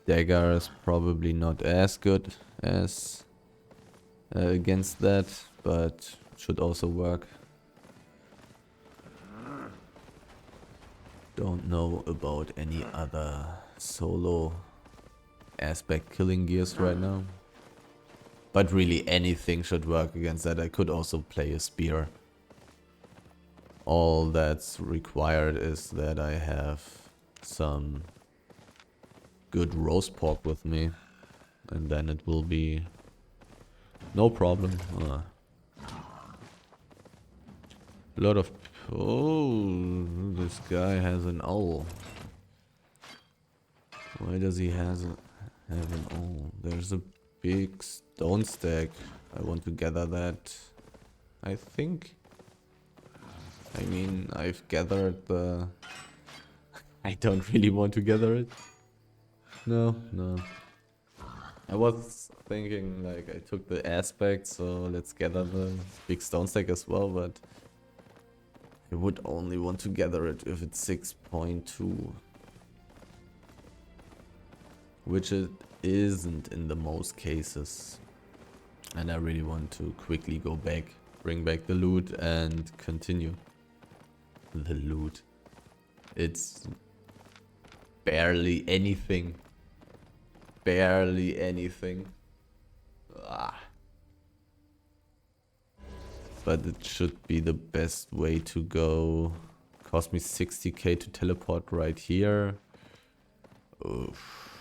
A: Dagger is probably not as good as against that, but should also work. Don't know about any other solo aspect killing gears right now. But really anything should work against that. I could also play a spear. All that's required is that I have some good roast pork with me. And then it will be no problem. A lot of... Oh, this guy has an owl. Why does he have an owl? There's a big stone stack. I want to gather that. I think. I mean, I've gathered the... I don't really want to gather it. No. I was thinking like I took the aspect, so let's gather the big stone stack as well, but I would only want to gather it if it's 6.2. Which it isn't in the most cases. And I really want to quickly go back, bring back the loot and continue. The loot. It's barely anything. Barely anything. But it should be the best way to go. Cost me 60k to teleport right here. Oof.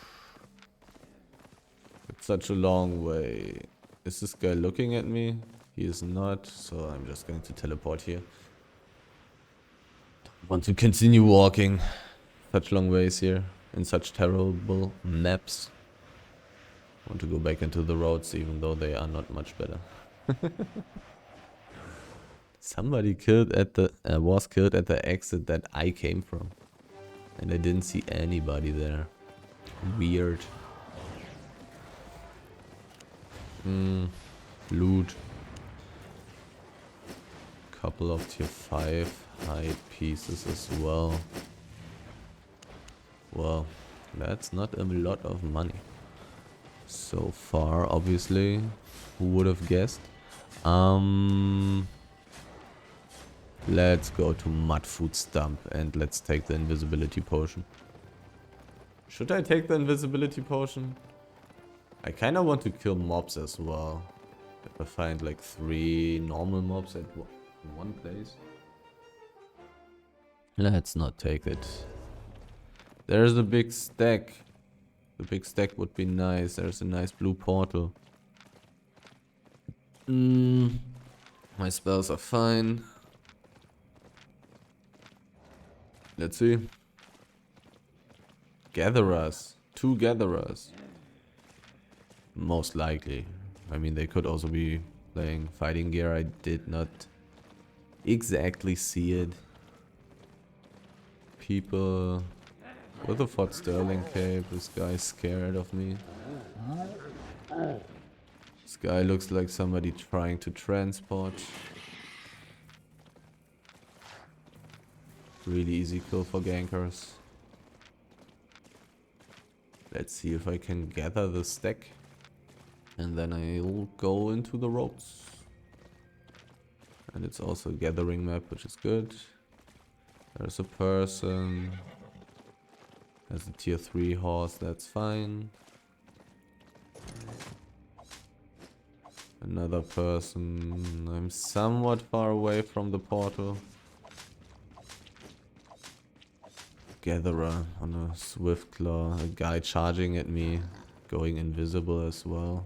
A: It's such a long way. Is this guy looking at me? He is not, so I'm just going to teleport here. Don't want to continue walking such long ways here in such terrible maps. Want to go back into the roads even though they are not much better. Somebody was killed at the exit that I came from. And I didn't see anybody there. Weird. Loot. Couple of tier 5 hide pieces as well. Well, that's not a lot of money. So far, obviously. Who would have guessed? Let's go to Mudfoot Stump and let's take the invisibility potion. Should I take the invisibility potion? I kinda want to kill mobs as well. If I find like 3 normal mobs at one place. Let's not take it. There's a big stack. The big stack would be nice. There's a nice blue portal. My spells are fine. Let's see. Gatherers. 2 gatherers. Most likely. I mean, they could also be playing fighting gear. I did not exactly see it. People with a Fort Sterling cape. This guy's scared of me. This guy looks like somebody trying to transport. Really easy kill for gankers. Let's see if I can gather the stack. And then I'll go into the roads. And it's also a gathering map, which is good. There's a person. There's a tier 3 horse, that's fine. Another person. I'm somewhat far away from the portal. Gatherer on a swift claw. A guy charging at me. Going invisible as well.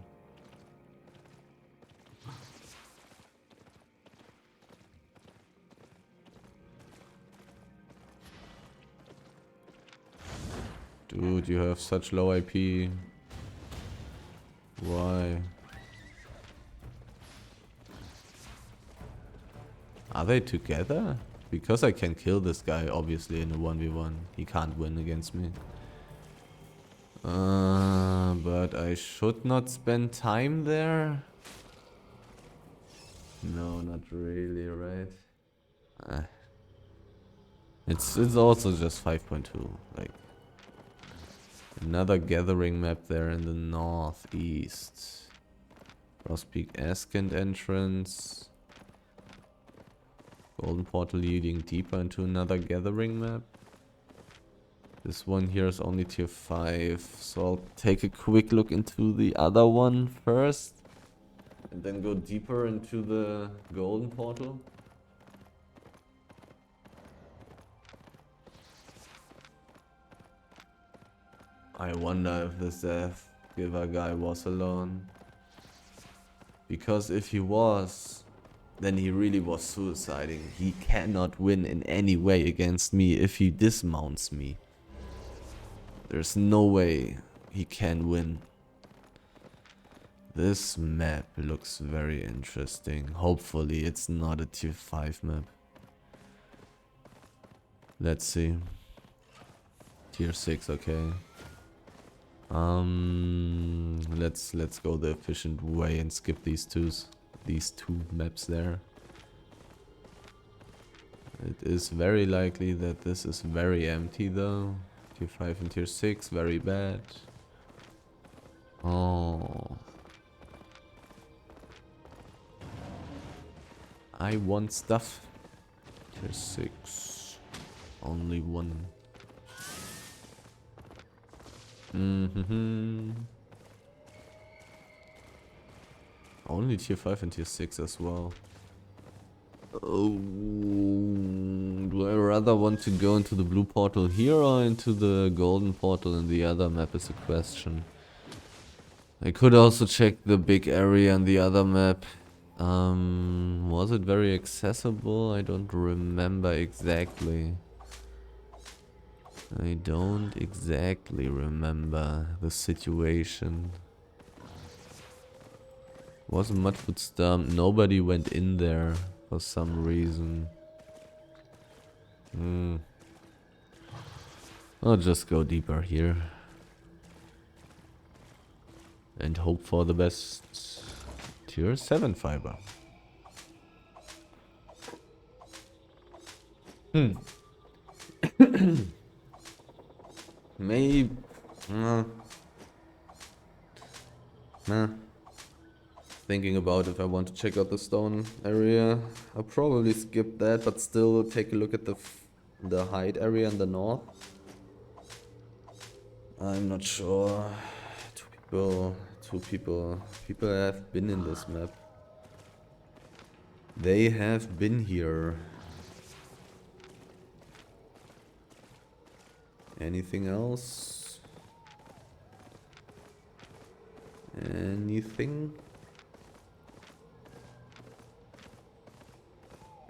A: Dude, you have such low IP. Why? Are they together? Because I can kill this guy, obviously, in a 1v1. He can't win against me. But I should not spend time there? No, not really, right? It's also just 5.2, like... Another gathering map there in the northeast. Frostpeak Askent entrance. Golden portal leading deeper into another gathering map. This one here is only tier 5, so I'll take a quick look into the other one first. And then go deeper into the golden portal. I wonder if this death giver guy was alone. Because if he was, then he really was suiciding. He cannot win in any way against me if he dismounts me. There's no way he can win. This map looks very interesting. Hopefully it's not a tier 5 map. Let's see. Tier 6, okay. Let's go the efficient way and skip these two maps there. It is very likely that this is very empty though. Tier 5 and tier 6, very bad. Oh. I want stuff. Tier 6. Only one. Only tier 5 and tier 6 as well. Oh, do I rather want to go into the blue portal here or into the golden portal in the other map is a question. I could also check the big area in the other map. Was it very accessible? I don't remember exactly. I don't exactly remember the situation. Wasn't much wood stump. Nobody went in there for some reason. I'll just go deeper here. And hope for the best. Tier 7 fiber. Maybe. Thinking about if I want to check out the stone area. I'll probably skip that, but still take a look at the hide area in the north. I'm not sure. Two people have been in this map. They have been here. Anything else? Anything?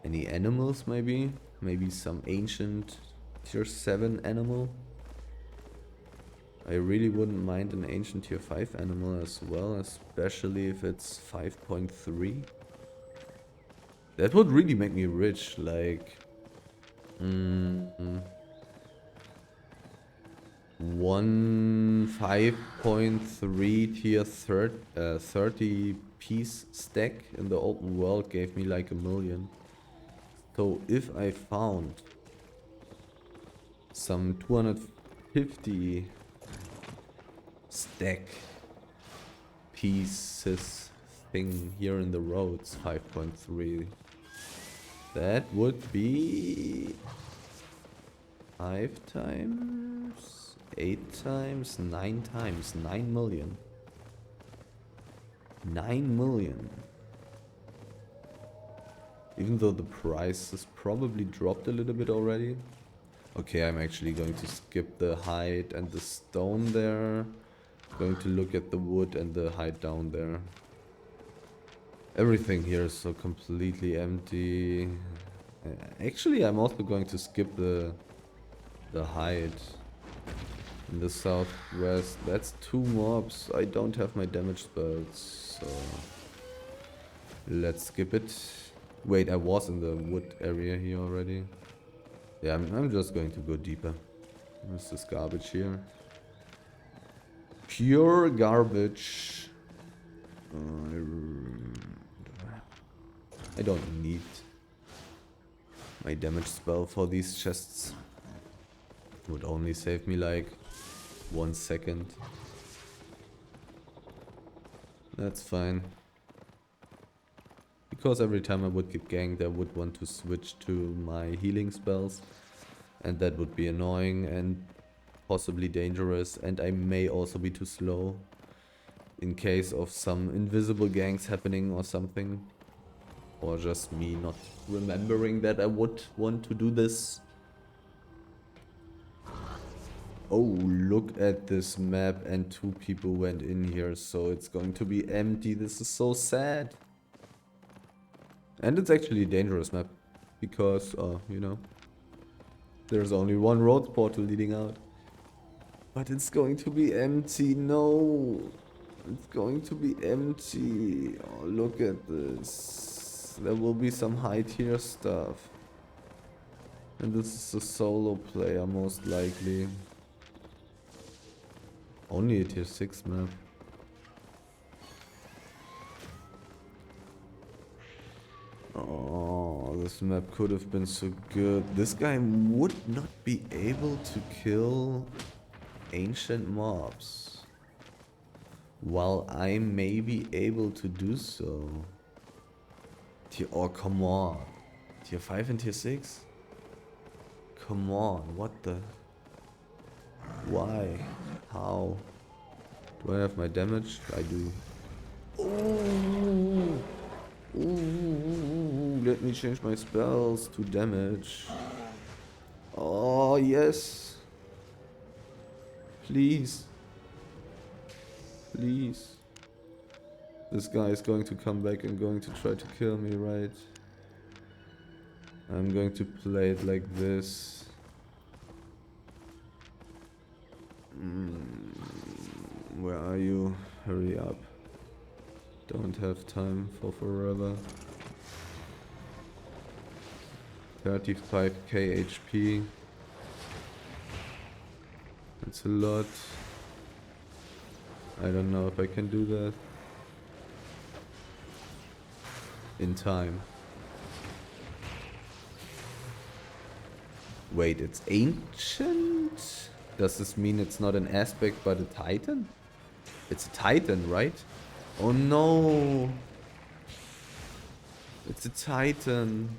A: Any animals maybe? Maybe some ancient tier 7 animal? I really wouldn't mind an ancient tier 5 animal as well, especially if it's 5.3. That would really make me rich, like... One 5.3 tier 30 piece stack in the open world gave me like 1 million. So if I found some 250 stack pieces thing here in the roads, 5.3, that would be 5 times, 8 times, 9 times, 9 million. 9 million. Even though the price has probably dropped a little bit already. Okay, I'm actually going to skip the hide and the stone there. Going to look at the wood and the hide down there. Everything here is so completely empty. Actually, I'm also going to skip the hide in the southwest. That's 2 mobs. I don't have my damage spells, so let's skip it. Wait, I was in the wood area here already. Yeah, I'm just going to go deeper. There's this garbage here. Pure garbage. I don't need my damage spell for these chests. It would only save me like 1 second. That's fine. Because every time I would get ganked, I would want to switch to my healing spells. And that would be annoying. And possibly dangerous, and I may also be too slow in case of some invisible gangs happening or something. Or just me not remembering that I would want to do this. Oh, look at this map, and 2 people went in here, so it's going to be empty. This is so sad. And it's actually a dangerous map, because, you know, there's only one road portal leading out. But it's going to be empty, no. It's going to be empty. Oh, look at this. There will be some high tier stuff. And this is a solo player, most likely. Only a tier 6 map. Oh, this map could have been so good. This guy would not be able to kill ancient mobs, while I may be able to do so. Oh, come on. Tier 5 and tier 6? Come on, what the... Why? How? Do I have my damage? I do. Ooh. Ooh, let me change my spells to damage. Oh, yes. Please. Please. This guy is going to come back and going to try to kill me, right? I'm going to play it like this. Where are you? Hurry up. Don't have time for forever. 35k HP. That's a lot. I don't know if I can do that in time. Wait, it's ancient? Does this mean it's not an aspect but a titan? It's a titan, right? Oh no! It's a titan.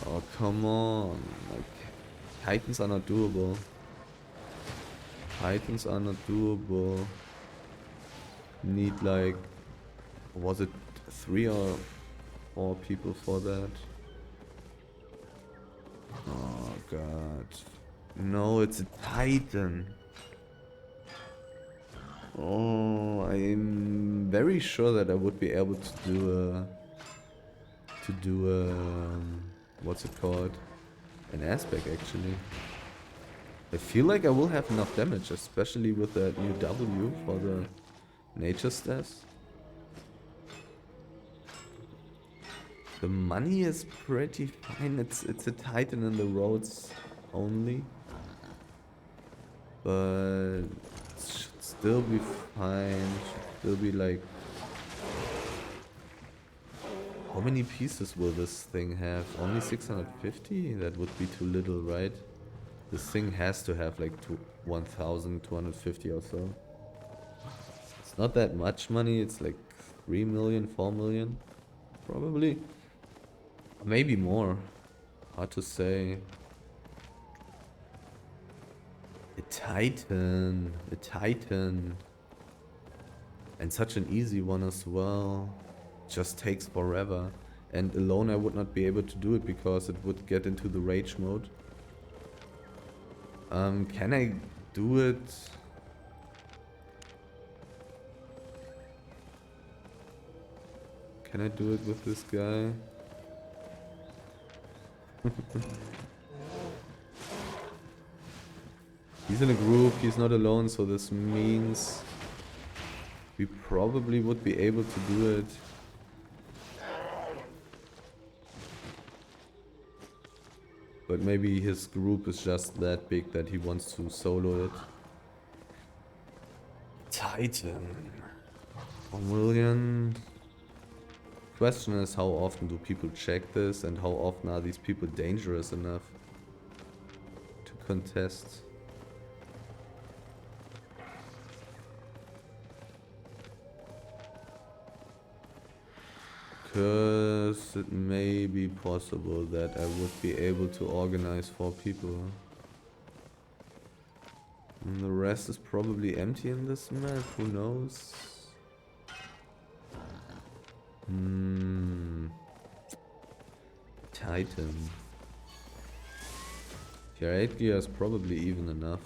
A: Oh, come on. Like, titans are not doable. Titans are not doable. Need like... Was it 3 or 4 people for that? Oh god. No, it's a titan. Oh, I'm very sure that I would be able to do a what's it called? An aspect, actually. I feel like I will have enough damage, especially with that new W for the nature stats. The money is pretty fine. It's a titan in the roads only. But it should still be fine. Should still be like... How many pieces will this thing have? Only 650? That would be too little, right? This thing has to have like 1,250 or so. It's not that much money. It's like 3 million, 4 million. Probably. Maybe more. Hard to say. A titan. A titan. And such an easy one as well. Just takes forever. And alone I would not be able to do it because it would get into the rage mode. Can I do it? Can I do it with this guy? He's in a group, he's not alone, so this means we probably would be able to do it. But maybe his group is just that big that he wants to solo it. Titan. 1 million. Question is, how often do people check this and how often are these people dangerous enough to contest? Because it may be possible that I would be able to organize 4 people. And the rest is probably empty in this map, who knows? Titan. Tier 8 gear is probably even enough.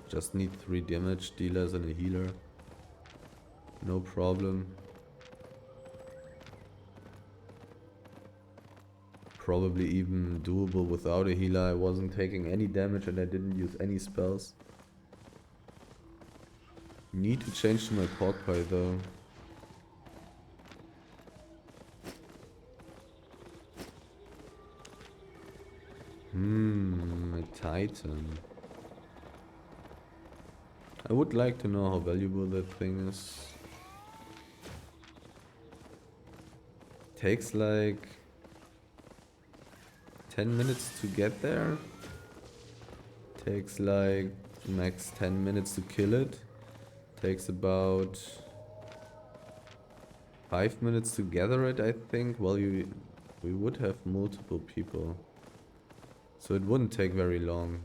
A: Just need 3 damage dealers and a healer. No problem. Probably even doable without a healer. I wasn't taking any damage and I didn't use any spells. Need to change to my pork pie though. A Titan. I would like to know how valuable that thing is. Takes like 10 minutes to get there. Takes like max 10 minutes to kill it. Takes about 5 minutes to gather it, I think. Well, we would have multiple people, so it wouldn't take very long.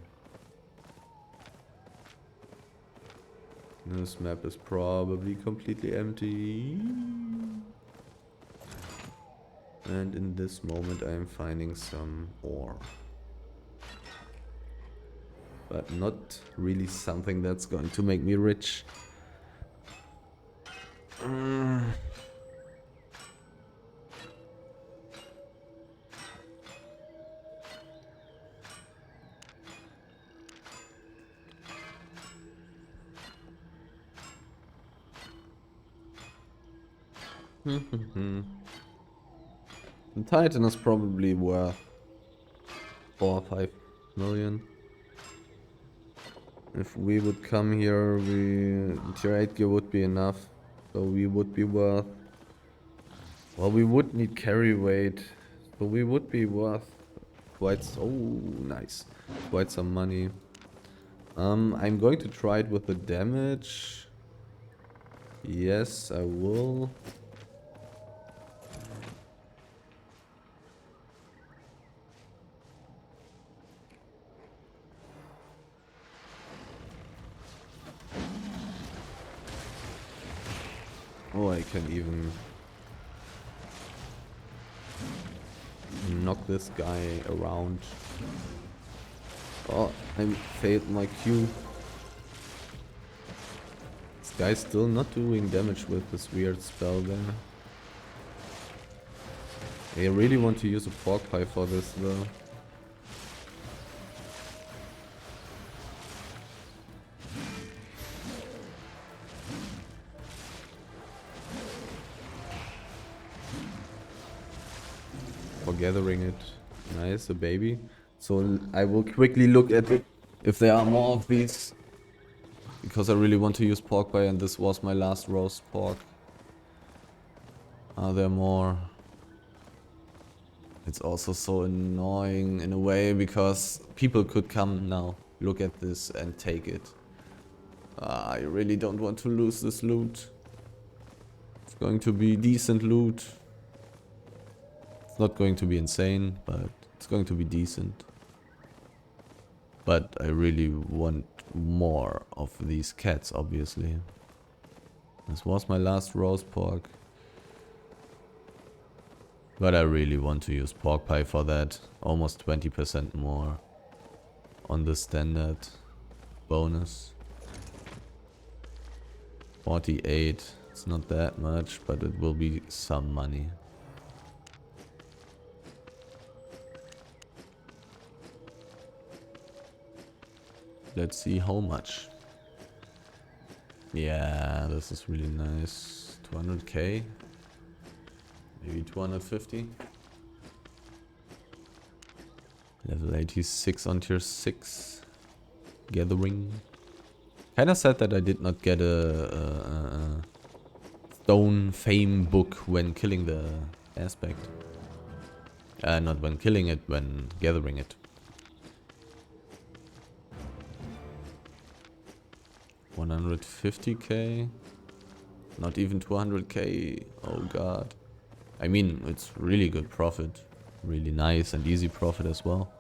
A: This map is probably completely empty. And in this moment I am finding some ore. But not really something that's going to make me rich. The Titan is probably worth 4 or 5 million. If we would come here, tier 8 gear would be enough. So we would be worth... Well, we would need carry weight. So we would be worth quite... Oh, nice. Quite some money. I'm going to try it with the damage. Yes, I will. Oh, I can even knock this guy around. Oh, I failed my Q. This guy's still not doing damage with this weird spell there. I really want to use a pork pie for this though. For gathering it. Nice, a baby. So I will quickly look at it if there are more of these. Because I really want to use pork pie and this was my last roast pork. Are there more? It's also so annoying in a way because people could come now, look at this and take it. I really don't want to lose this loot. It's going to be decent loot. It's not going to be insane, but it's going to be decent. But I really want more of these cats, obviously. This was my last roast pork. But I really want to use pork pie for that. Almost 20% more on the standard bonus. 48. It's not that much, but it will be some money. Let's see how much. Yeah, this is really nice. 200k. Maybe 250. Level 86 on tier 6. Gathering. Kinda sad that I did not get a stone fame book when killing the aspect. Not when killing it, when gathering it. 150k. Not even 200k. Oh god. I mean, it's really good profit. Really nice and easy profit as well.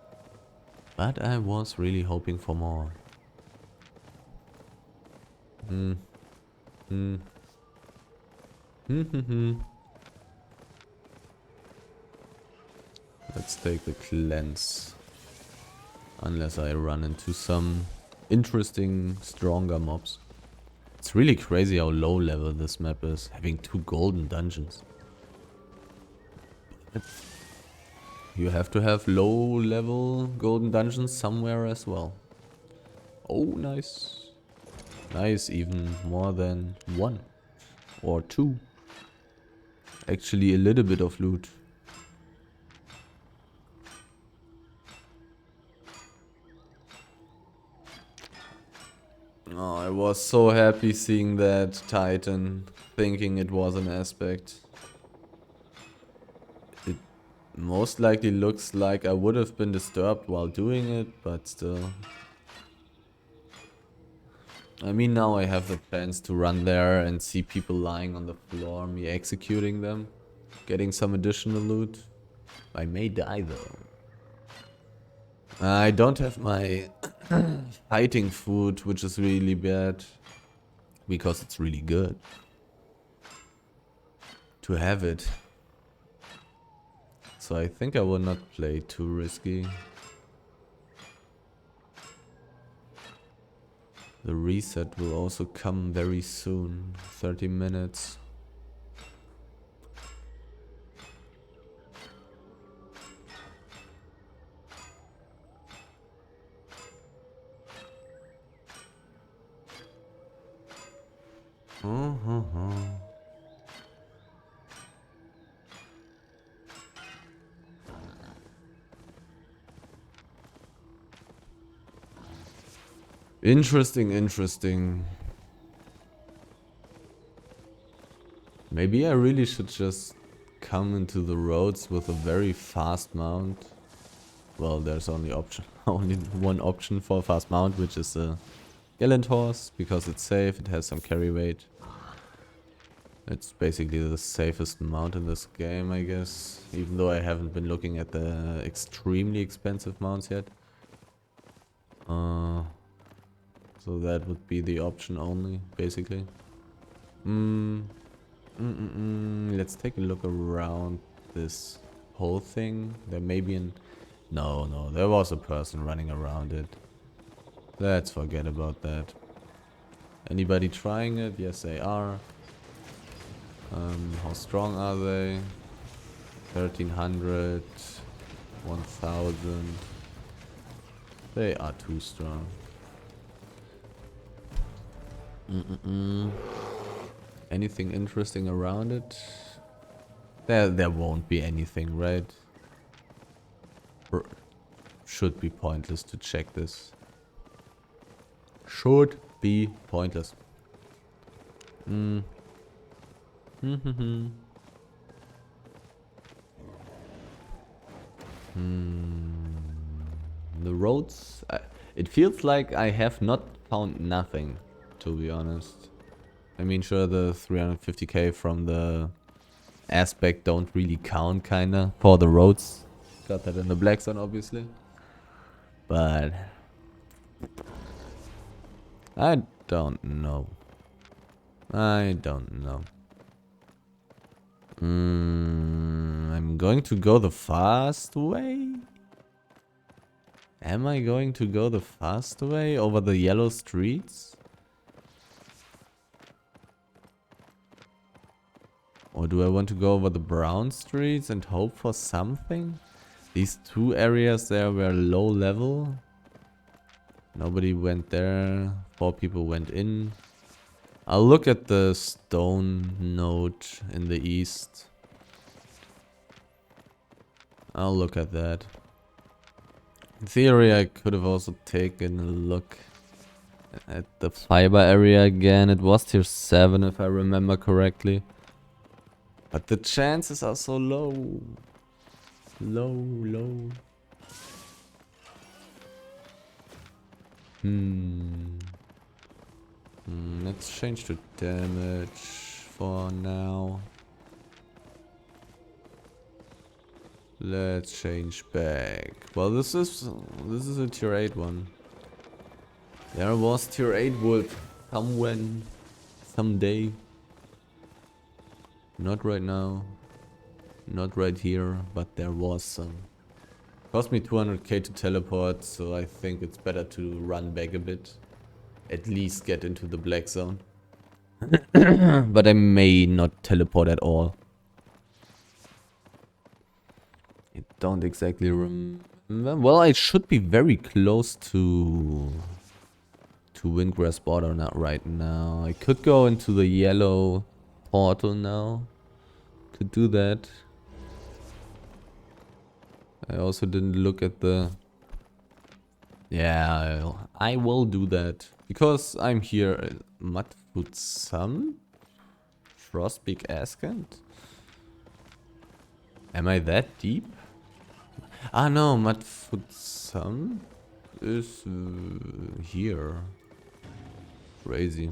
A: But I was really hoping for more. Hmm. Hmm. Hmm. Let's take the cleanse. Unless I run into some interesting, stronger mobs. It's really crazy how low level this map is, having 2 golden dungeons. You have to have low level golden dungeons somewhere as well. Oh, nice. Nice, even more than 1 or 2. Actually, a little bit of loot. Oh, I was so happy seeing that Titan, thinking it was an aspect. It most likely looks like I would have been disturbed while doing it, but still. I mean, now I have the chance to run there and see people lying on the floor, me executing them, getting some additional loot. I may die though. I don't have my fighting food, which is really bad, because it's really good to have it. So I think I will not play too risky. The reset will also come very soon, 30 minutes. Interesting, interesting. Maybe I really should just come into the roads with a very fast mount. Well, there's only only one option for a fast mount, which is a gallant horse, because it's safe, it has some carry weight. It's basically the safest mount in this game, I guess. Even though I haven't been looking at the extremely expensive mounts yet. So that would be the option only, basically. Let's take a look around this whole thing. There may be an... No, there was a person running around it. Let's forget about that. Anybody trying it? Yes, they are. How strong are they? 1300, 1000. They are too strong. Anything interesting around it? There won't be anything, right? Should be pointless to check this. Should be pointless. The roads... it feels like I have not found nothing, to be honest. I mean, sure, the 350k from the aspect don't really count, kinda, for the roads. Got that in the black zone, obviously. But... I don't know. I don't know. I'm going to go the fast way? Am I going to go the fast way over the yellow streets? Or do I want to go over the brown streets and hope for something? These 2 areas there were low level. Nobody went there. 4 people went in. I'll look at the stone node in the east. I'll look at that. In theory, I could have also taken a look at the fiber area again. It was tier 7 if I remember correctly. But the chances are so low. Low. Let's change to damage for now. Let's change back. Well, this is a tier 8 one. There was tier 8 wolf Somewhen. Someday. Not right now. Not right here, but there was some. Cost me 200k to teleport, so I think it's better to run back a bit. At least get into the black zone. But I may not teleport at all. I don't exactly remember. Well, I should be very close to Windgrass border not right now. I could go into the yellow portal now. Could do that. I also didn't look at the... Yeah, I will do that. Because I'm here. Mudfoot Sun? Frostbeak Askant? Am I that deep? Ah no, Mudfoot Sun is here. Crazy.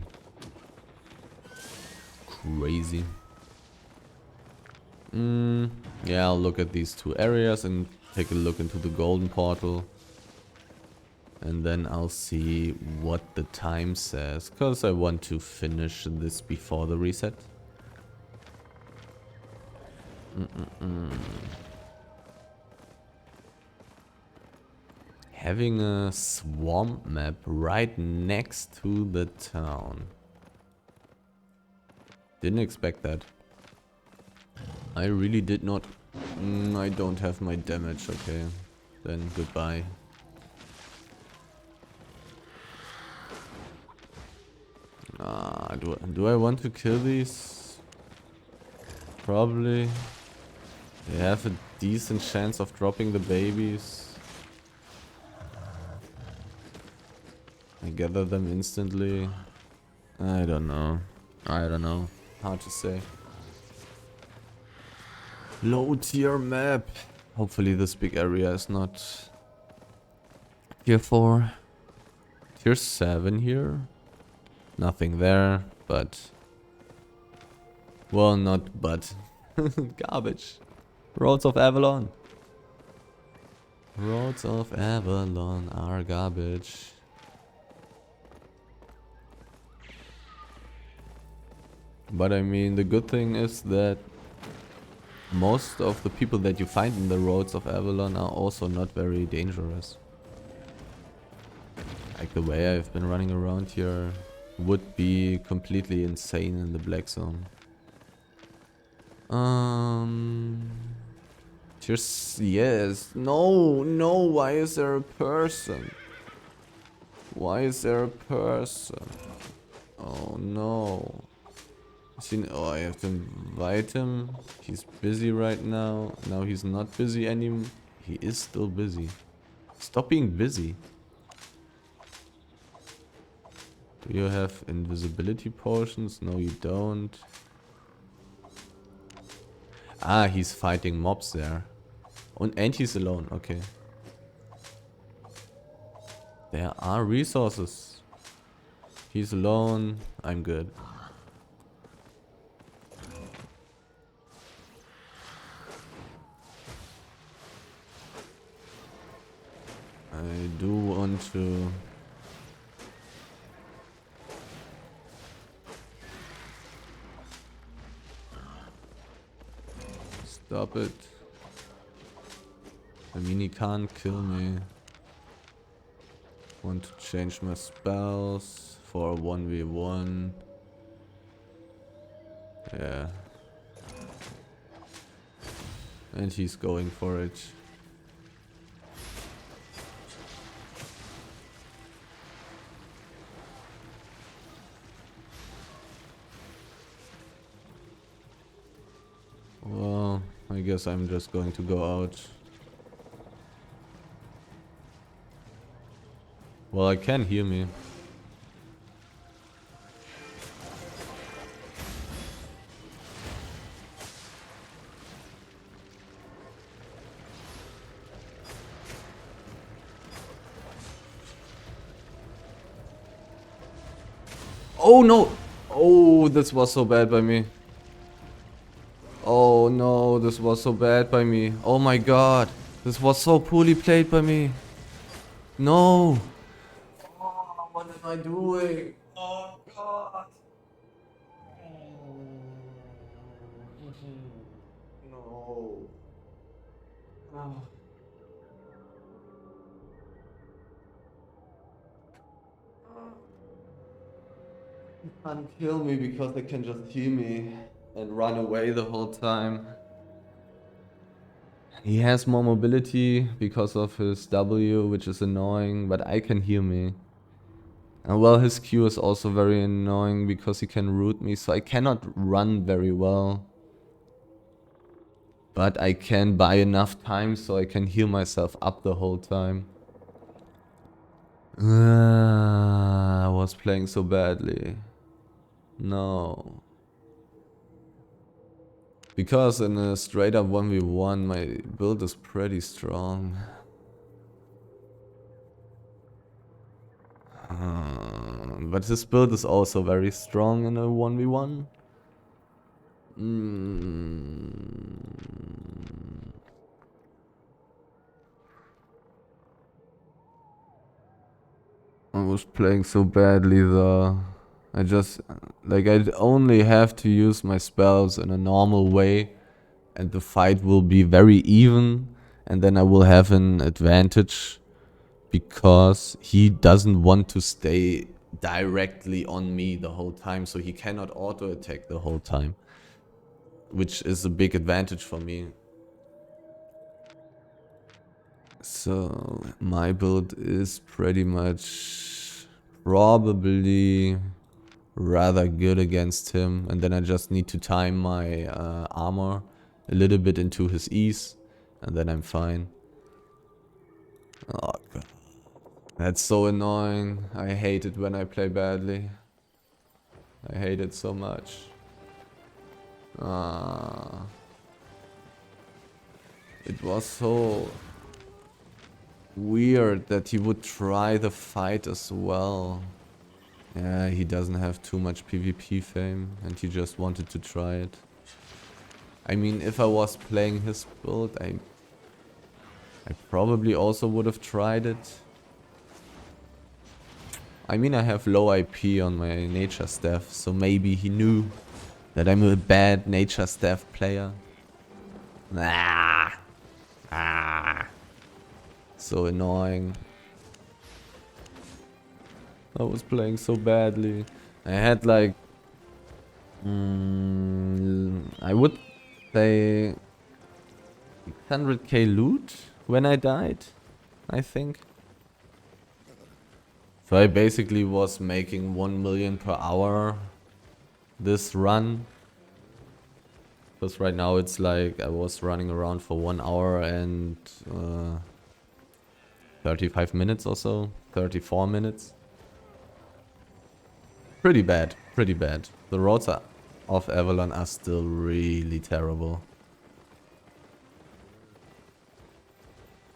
A: Crazy. Yeah, I'll look at these two areas and take a look into the golden portal. And then I'll see what the time says. Because I want to finish this before the reset. Having a swamp map right next to the town. Didn't expect that. I really did not. I don't have my damage, okay. Then goodbye. Do I want to kill these? Probably. They have a decent chance of dropping the babies. I gather them instantly. I don't know. I don't know. Hard to say. Low tier map. Hopefully this big area is not tier 4. Tier 7 here. Nothing there, but... Well, not but. Garbage. Roads of Avalon. Roads of Avalon are garbage. But I mean, the good thing is that most of the people that you find in the roads of Avalon are also not very dangerous. Like the way I've been running around here would be completely insane in the black zone. Just yes. No, no, why is there a person? Why is there a person? Oh no. Oh, I have to invite him. He's busy right now. Now he's not busy anymore. He is still busy. Stop being busy. Do you have invisibility potions? No, you don't. Ah, he's fighting mobs there. And he's alone. Okay. There are resources. He's alone. I'm good. I do want to... Stop it. I mean, he can't kill me. Want to change my spells for a 1v1. Yeah. And he's going for it. Well, I guess I'm just going to go out. Well, I can hear me. Oh no! Oh, this was so bad by me. Oh no, this was so bad by me. Oh my god. This was so poorly played by me. No. Oh, what am I doing? Oh god. No. Oh. You can't kill me because they can just heal me and run away the whole time. He has more mobility because of his W, which is annoying, but I can heal me. And well, his Q is also very annoying because he can root me, so I cannot run very well. But I can buy enough time so I can heal myself up the whole time. I was playing so badly. No. Because in a straight up 1v1 my build is pretty strong. But his build is also very strong in a 1v1. I was playing so badly though. I just, like, I only have to use my spells in a normal way and the fight will be very even and then I will have an advantage because he doesn't want to stay directly on me the whole time, so he cannot auto attack the whole time, which is a big advantage for me. So my build is pretty much probably rather good against him, and then I just need to time my armor a little bit into his ease and then I'm fine. Oh god, that's so annoying. I hate it when I play badly. I hate it so much. It was so weird that he would try the fight as well. Yeah, he doesn't have too much PvP fame and he just wanted to try it. I mean, if I was playing his build, I probably also would have tried it. I mean, I have low IP on my nature staff, so maybe he knew that I'm a bad nature staff player. So annoying. I was playing so badly. I had like... I would say... 600k loot when I died, I think. So I basically was making 1 million per hour this run. Because right now it's like I was running around for 1 hour and 35 minutes or so. 34 minutes. Pretty bad, pretty bad. The roads of Avalon are still really terrible.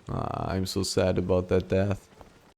A: I'm so sad about that death.